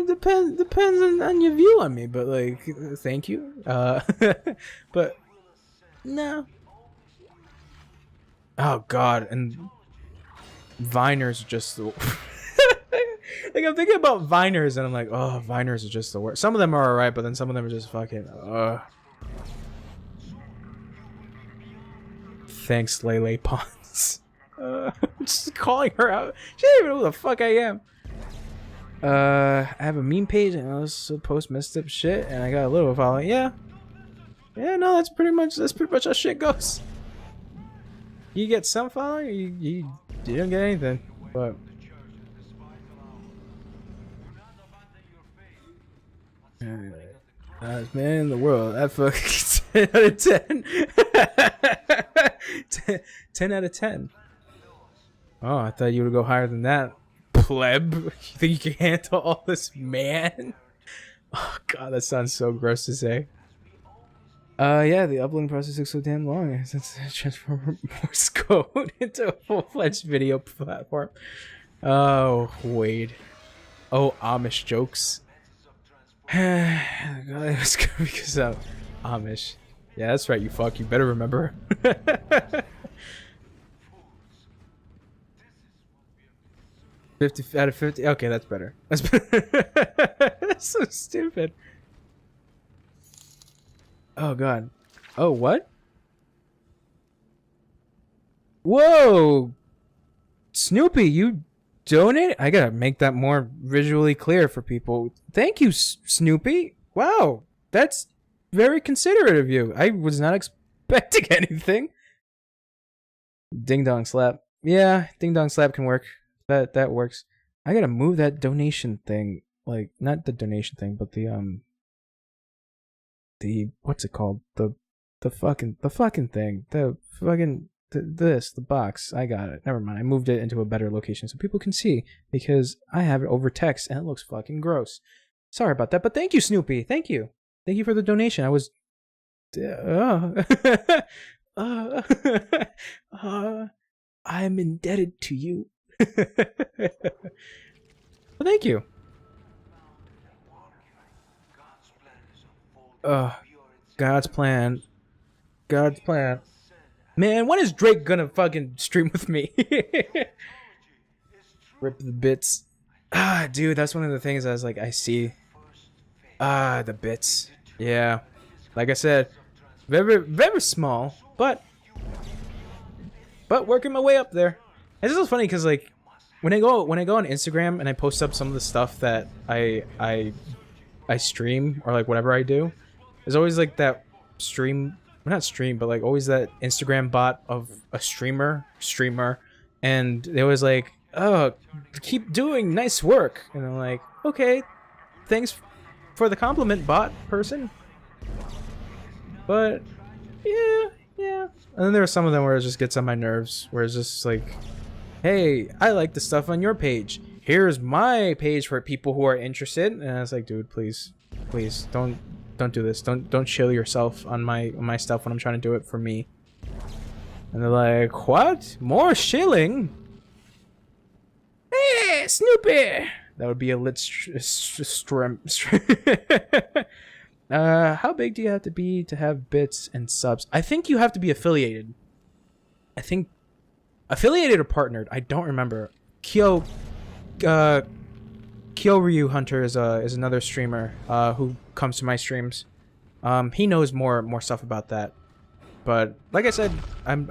Depends on your view on me, but like, thank you. But no. Oh god, and Viners just the like, I'm thinking about Viners and I'm like, oh, Viners are just the worst. Some of them are alright, but then some of them are just fucking Thanks, Lele Pons. I'm just calling her out. She doesn't even know who the fuck I am. I have a meme page and I also post messed up shit and I got a little following. Yeah. Yeah, no, that's pretty much how shit goes. You get some following, you don't get anything. But man in the world, that fucking 10 out of 10. 10 out of 10. Oh, I thought you would go higher than that. Pleb. You think you can handle all this, man? Oh god, that sounds so gross to say. Yeah, the uploading process took so damn long since transform Morse code into a full-fledged video platform. Oh, Wade. Oh, Amish jokes. God, it was good because of Amish. Yeah, that's right, you fuck. You better remember. 50 out of 50. Okay, that's better. That's better. That's so stupid. Oh god. Oh, what? Whoa! Snoopy, you donate? I gotta make that more visually clear for people. Thank you, Snoopy. Wow, that's very considerate of you. I was not expecting anything. Ding dong slap. Yeah, ding dong slap can work. That works. I gotta move that donation thing. Like, not the donation thing, but the what's it called? The fucking thing. The box. I got it. Never mind. I moved it into a better location so people can see because I have it over text and it looks fucking gross. Sorry about that, but thank you, Snoopy. Thank you. Thank you for the donation. I was I'm indebted to you. Well, thank you. God's plan. God's plan. Man, when is Drake gonna fucking stream with me? Rip the bits. Ah, dude, that's one of the things I was like, I see. Ah, the bits. Yeah. Like I said, very, very small, but working my way up there. It's just funny because like when I go on Instagram and I post up some of the stuff that I stream or like whatever I do, there's always like that stream, well, not stream, but like always that Instagram bot of a streamer, and they always like, oh, keep doing nice work, and I'm like, okay, thanks for the compliment, bot person. But yeah. And then there are some of them where it just gets on my nerves, where it's just like, hey, I like the stuff on your page. Here's my page for people who are interested. And I was like, dude, please, don't do this. Don't chill yourself on my stuff when I'm trying to do it for me. And they're like, what? More shilling? Hey, Snoopy! That would be a lit how big do you have to be to have bits and subs? I think you have to be affiliated. I think affiliated or partnered. I don't remember. Kyoryu Hunter is another streamer who comes to my streams. He knows more stuff about that. But like I said, I'm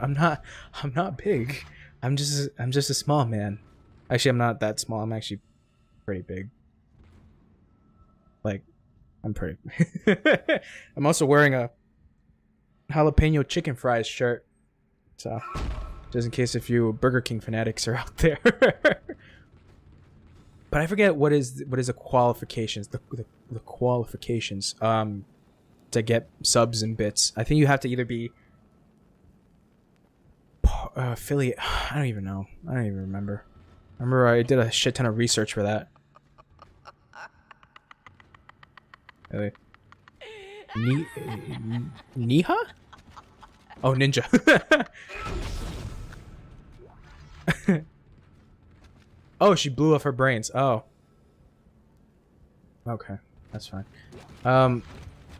not big. I'm just a small man. Actually, I'm not that small. I'm actually pretty big. Like, I'm pretty. I'm also wearing a jalapeno chicken fries shirt. So, just in case if you Burger King fanatics are out there. But I forget what is the qualifications, the qualifications to get subs and bits. I think you have to either be affiliate. I don't even know. I don't even remember. I remember I did a shit ton of research for that. Really? Niha? Oh, ninja. Oh, she blew off her brains. Oh. Okay, that's fine.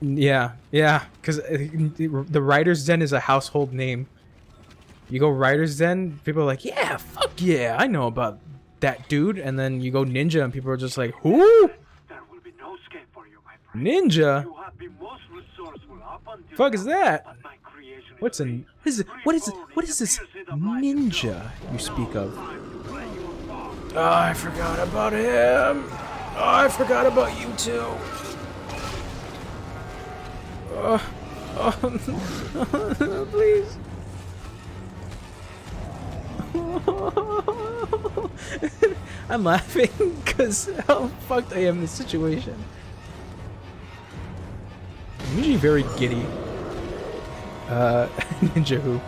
Yeah, because the Writer's Den is a household name. You go Writer's Den, people are like, yeah, fuck yeah, I know about that dude. And then you go Ninja, and people are just like, who? There will be no escape for you, my friend. Ninja? You have been most resourceful up until Fuck is that? but my creation What's a what is this ninja you speak of? Oh, I forgot about him. Oh, I forgot about you too. Please. I'm laughing because how fucked I am in this situation. I'm usually very giddy. Ninja Who.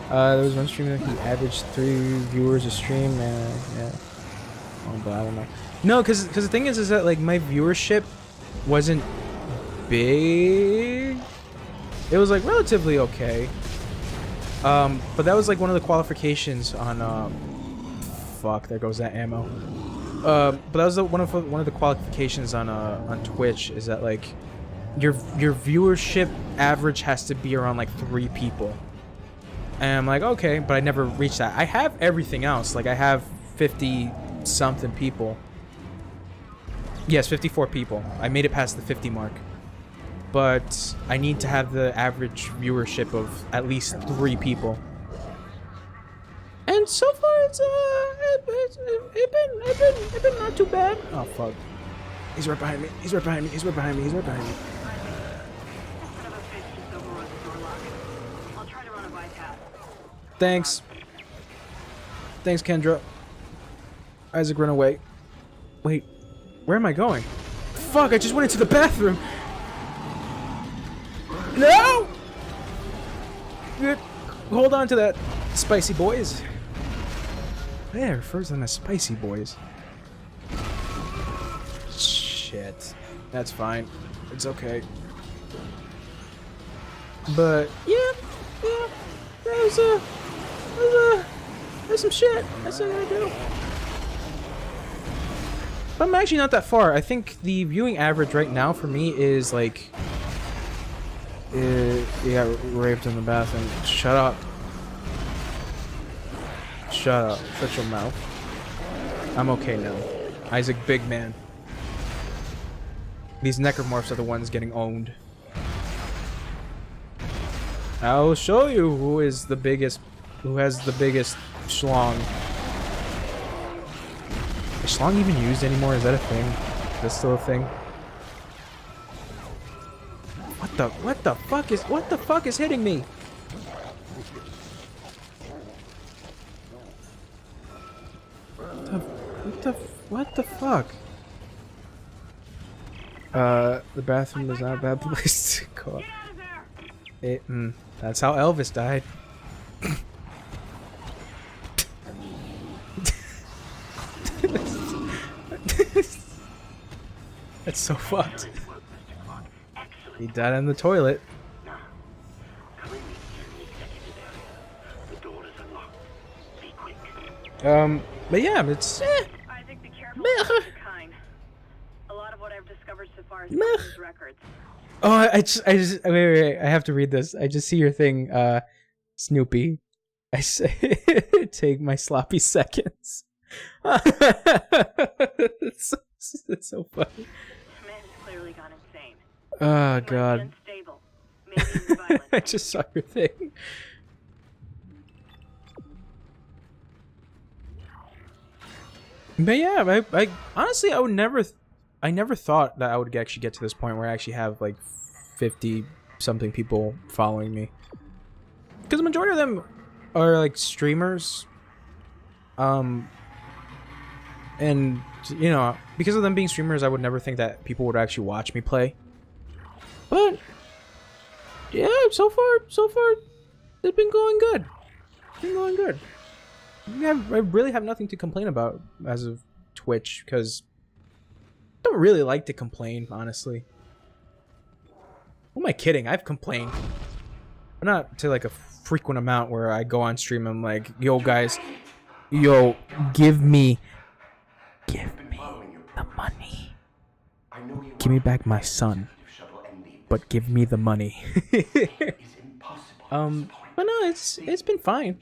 There was one stream that he averaged 3 viewers a stream, and yeah. Oh, but I don't know. No, because the thing is that like my viewership wasn't big. It was like relatively okay. But that was like one of the qualifications on fuck, there goes that ammo. But that was one of the qualifications on Twitch is that like your viewership average has to be around like 3 people. And I'm like, okay, but I never reached that. I have everything else. Like I have 50 something people. Yes, 54 people. I made it past the 50 mark. But I need to have the average viewership of at least 3 people. And so far it's been not too bad. Oh fuck. He's right behind me. He's right behind me. He's right behind me. He's right behind me. Thanks. Thanks, Kendra. Isaac, run away. Wait, where am I going? Fuck, I just went into the bathroom. No! Good. Hold on to that, spicy boys. Yeah, it refers to them as spicy boys. Shit. That's fine. It's okay. But, yeah. There's some shit. That's what I gotta do. But I'm actually not that far. I think the viewing average right now for me is like... you got raped in the bathroom. Shut up. Shut up. Shut your mouth. I'm okay now. Isaac, big man. These necromorphs are the ones getting owned. I'll show you who is the biggest... Who has the biggest schlong. Is schlong even used anymore? Is that a thing? Is that still a thing? What the fuck is hitting me? What the fuck? The bathroom is not a bad place to go. That's how Elvis died. That's so fucked. He died in the toilet. But yeah, it's Isaac, be careful with your kind. A lot of what I've discovered so far is these records. Oh, I just wait, I have to read this. I just see your thing, Snoopy. I say take my sloppy seconds. It's so funny. Man has clearly gone insane. Oh god. Unstable. Maybe even violent. I just saw your thing. But yeah, I honestly I never thought that I would actually get to this point where I actually have like 50 something people following me. Because the majority of them are like streamers. And you know, because of them being streamers, I would never think that people would actually watch me play. But yeah, so far, it's been going good. It's been going good. I really have nothing to complain about as of Twitch, because I don't really like to complain, honestly. Who am I kidding? I've complained. But not to like a frequent amount where I go on stream and I'm like, yo guys, yo, give me the money. Give me back my son. But give me the money. But no, it's been fine.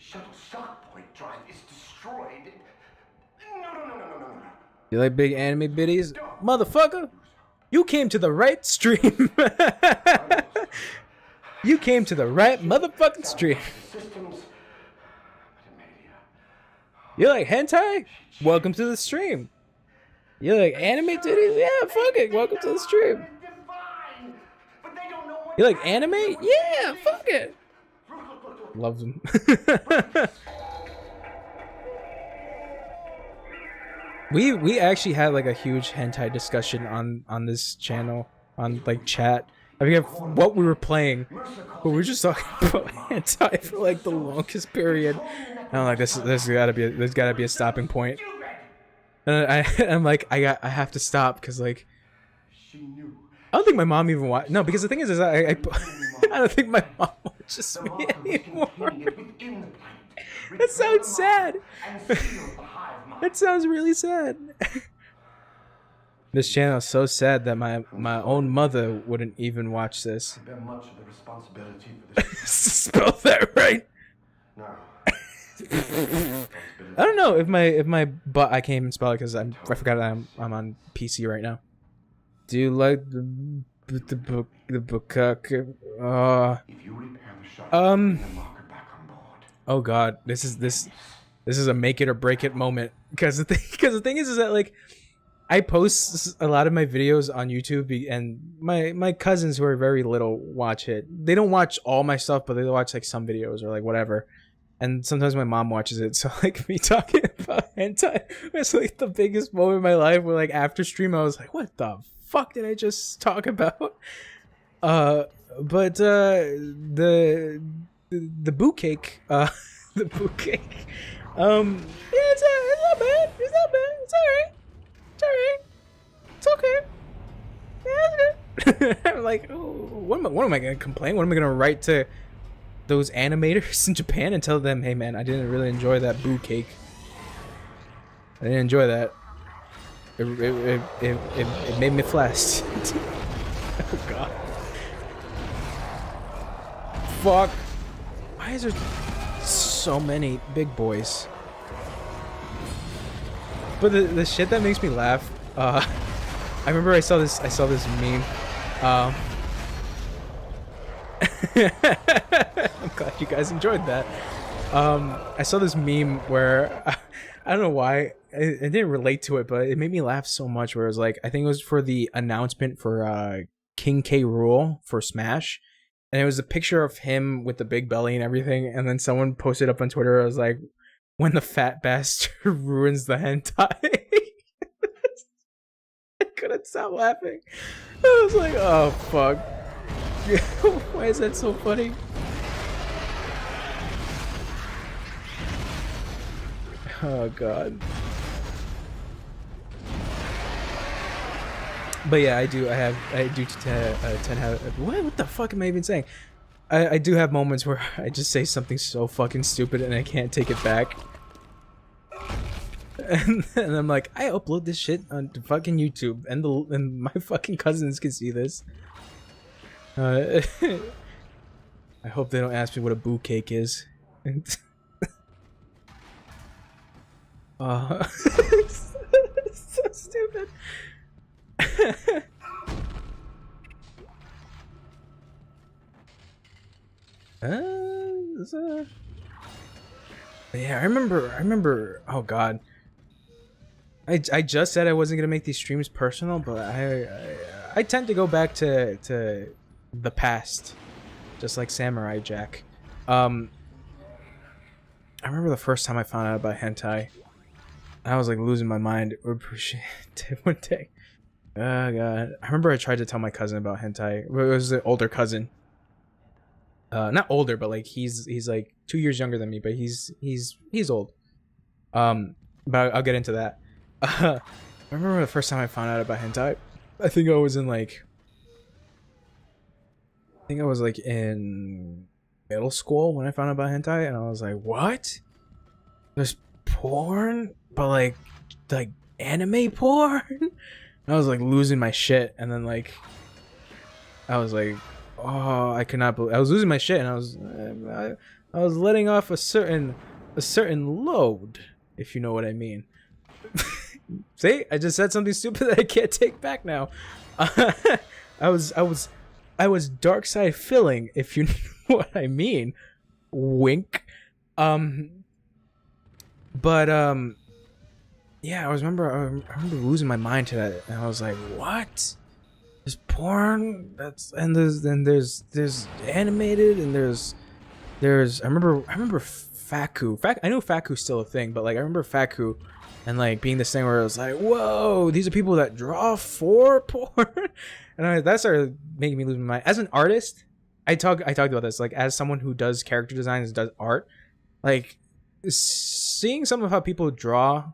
You like big anime biddies? Motherfucker! You came to the right stream. You came to the right motherfucking stream. You like hentai? Welcome to the stream. You like anime titties? Yeah, fuck it. Welcome to the stream. You like anime? Yeah, fuck it. Love them. We actually had like a huge hentai discussion on this channel, on like chat. I forget what we were playing, but we were just talking about hentai for like the longest period. And I'm like, there's gotta be a stopping point. And I'm like, I have to stop because like I don't think my mom even watched. No, because the thing is I don't think my mom watches me anymore. That sounds sad. That sounds really sad. This channel is so sad that my own mother wouldn't even watch this. Bear much of the responsibility for this. Spell that right. No. I don't know if my but I can't even spell it because I forgot that I'm on PC right now. Do you like the book If you repair the shuttle, bring the marker back on board. Oh god, this is a make it or break it moment, because the thing is that like I post a lot of my videos on YouTube and my cousins who are very little watch it. They don't watch all my stuff, but they watch like some videos or like whatever. And sometimes my mom watches it, so like me talking about hentai was like the biggest moment in my life where like after stream I was like, what the fuck did I just talk about? But the boot cake, the boot cake, yeah, it's not bad. It's not bad. It's alright. It's alright. It's okay. Yeah, it's good. I'm like, oh, what am I gonna complain? What am I gonna write to those animators in Japan and tell them, hey man, I didn't really enjoy that boo cake. I didn't enjoy that. It made me flash. Oh god. Fuck. Why is there so many big boys? But the shit that makes me laugh, I remember I saw this meme. I'm glad you guys enjoyed that. I saw this meme where I don't know why I didn't relate to it, but it made me laugh so much. Where it was like, I think it was for the announcement for King K. Rool for Smash, and it was a picture of him with the big belly and everything. And then someone posted up on Twitter, I was like, when the fat bastard ruins the hentai. I couldn't stop laughing. I was like, oh fuck. Why is that so funny? Oh god. But yeah, I do tend to have what the fuck am I even saying? I do have moments where I just say something so fucking stupid and I can't take it back. And I'm like, I upload this shit onto fucking YouTube and my fucking cousins can see this. I hope they don't ask me what a boo cake is. So stupid. Yeah, I remember. Oh god. I just said I wasn't gonna make these streams personal, but I tend to go back to the past, just like Samurai Jack. I remember the first time I found out about hentai. I was like losing my mind one day. Oh god. I remember I tried to tell my cousin about hentai. It was an older cousin. Not older, but like he's like 2 years younger than me, but he's old. But I'll get into that. I remember the first time I found out about hentai. I think I was in middle school when I found out about hentai, and I was like, "What? There's porn, but like anime porn?" And I was like losing my shit, and then like I was like, "Oh, I could not believe." I was losing my shit, and I was letting off a certain load, if you know what I mean. See, I just said something stupid that I can't take back now. I was dark side filling, if you know what I mean. Wink. Yeah, I remember losing my mind to that, and I was like, what? There's porn, there's animated, and there's I remember Faku. I know Faku's still a thing, but like I remember Faku and like being this thing where it was like, whoa, these are people that draw for porn. And that started making me lose my mind. As an artist, I talked about this, like as someone who does character design and does art, like seeing some of how people draw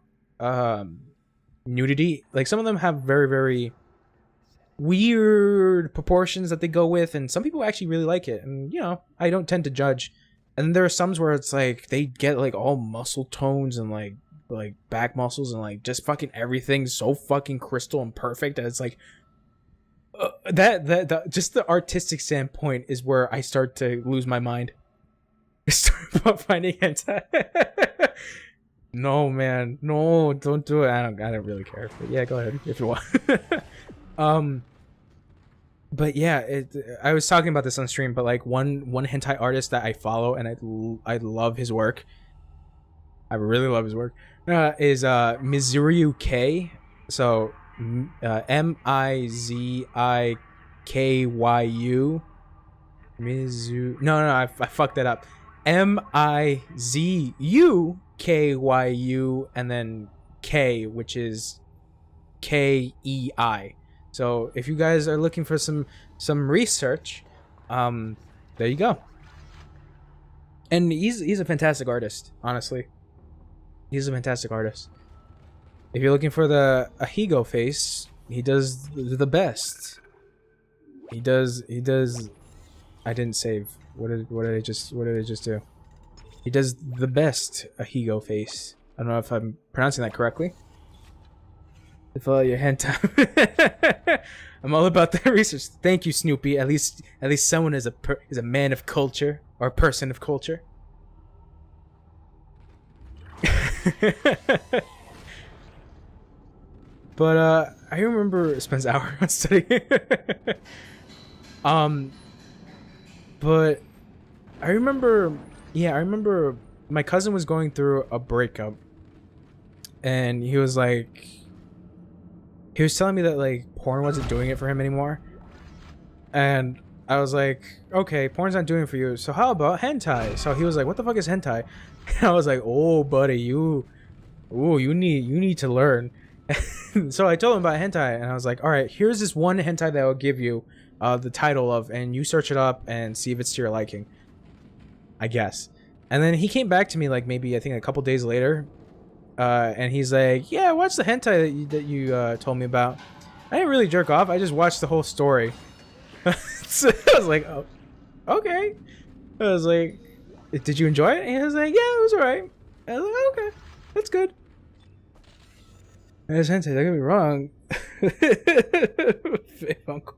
nudity, like some of them have very, very weird proportions that they go with, and some people actually really like it, and you know, I don't tend to judge. And there are some where it's like they get like all muscle tones and like back muscles and like just fucking everything so fucking crystal and perfect that it's like that just the artistic standpoint is where I start to lose my mind. I start finding hentai. No, man, no, don't do it. I don't really care. But yeah, go ahead if you want. But yeah, I was talking about this on stream, but like one hentai artist that I follow and I love his work. I really love his work. Is Mizuryu K. So Mizikyu. No, I fucked that up. Mizukyu and then K, which is KEI. So if you guys are looking for some research, there you go. And he's a fantastic artist, honestly. He's a fantastic artist. If you're looking for the Ahigo face, he does the best. He does. I didn't save. What did I just do? He does the best Ahigo face. I don't know if I'm pronouncing that correctly. Follow your hentai. I'm all about that research. Thank you, Snoopy. At least someone is a man of culture or a person of culture. But I remember spends hours on studying. But I remember my cousin was going through a breakup, and he was telling me that like porn wasn't doing it for him anymore, and I was like, okay, porn's not doing it for you, so how about hentai? So he was like, what the fuck is hentai? And I was like, oh buddy, you need to learn. So I told him about hentai, and I was like, all right, here's this one hentai that I'll give you the title of, and you search it up and see if it's to your liking, I guess. And then he came back to me like maybe I think a couple days later, and he's like, yeah, watch the hentai that you told me about. I didn't really jerk off, I just watched the whole story. So I was like, oh, okay. I was like, did you enjoy it? And he was like, yeah, it was alright. I was like, okay, that's good. There's hentai, that could be wrong. Fake uncle.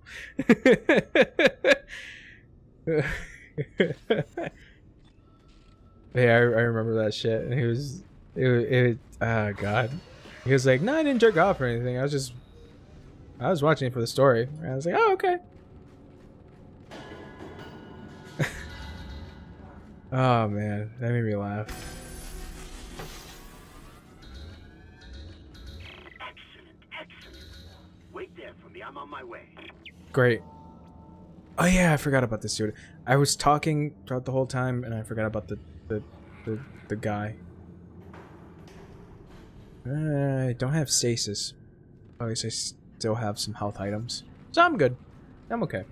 Yeah, I remember that shit. And he was, oh god. He was like, no, I didn't jerk off or anything. I was watching it for the story. And I was like, oh, okay. Oh man, that made me laugh. Excellent. Wait there for me. I'm on my way. Great. Oh yeah, I forgot about this dude. I was talking throughout the whole time, and I forgot about the the guy. I don't have stasis. At least I still have some health items. So I'm good. I'm okay.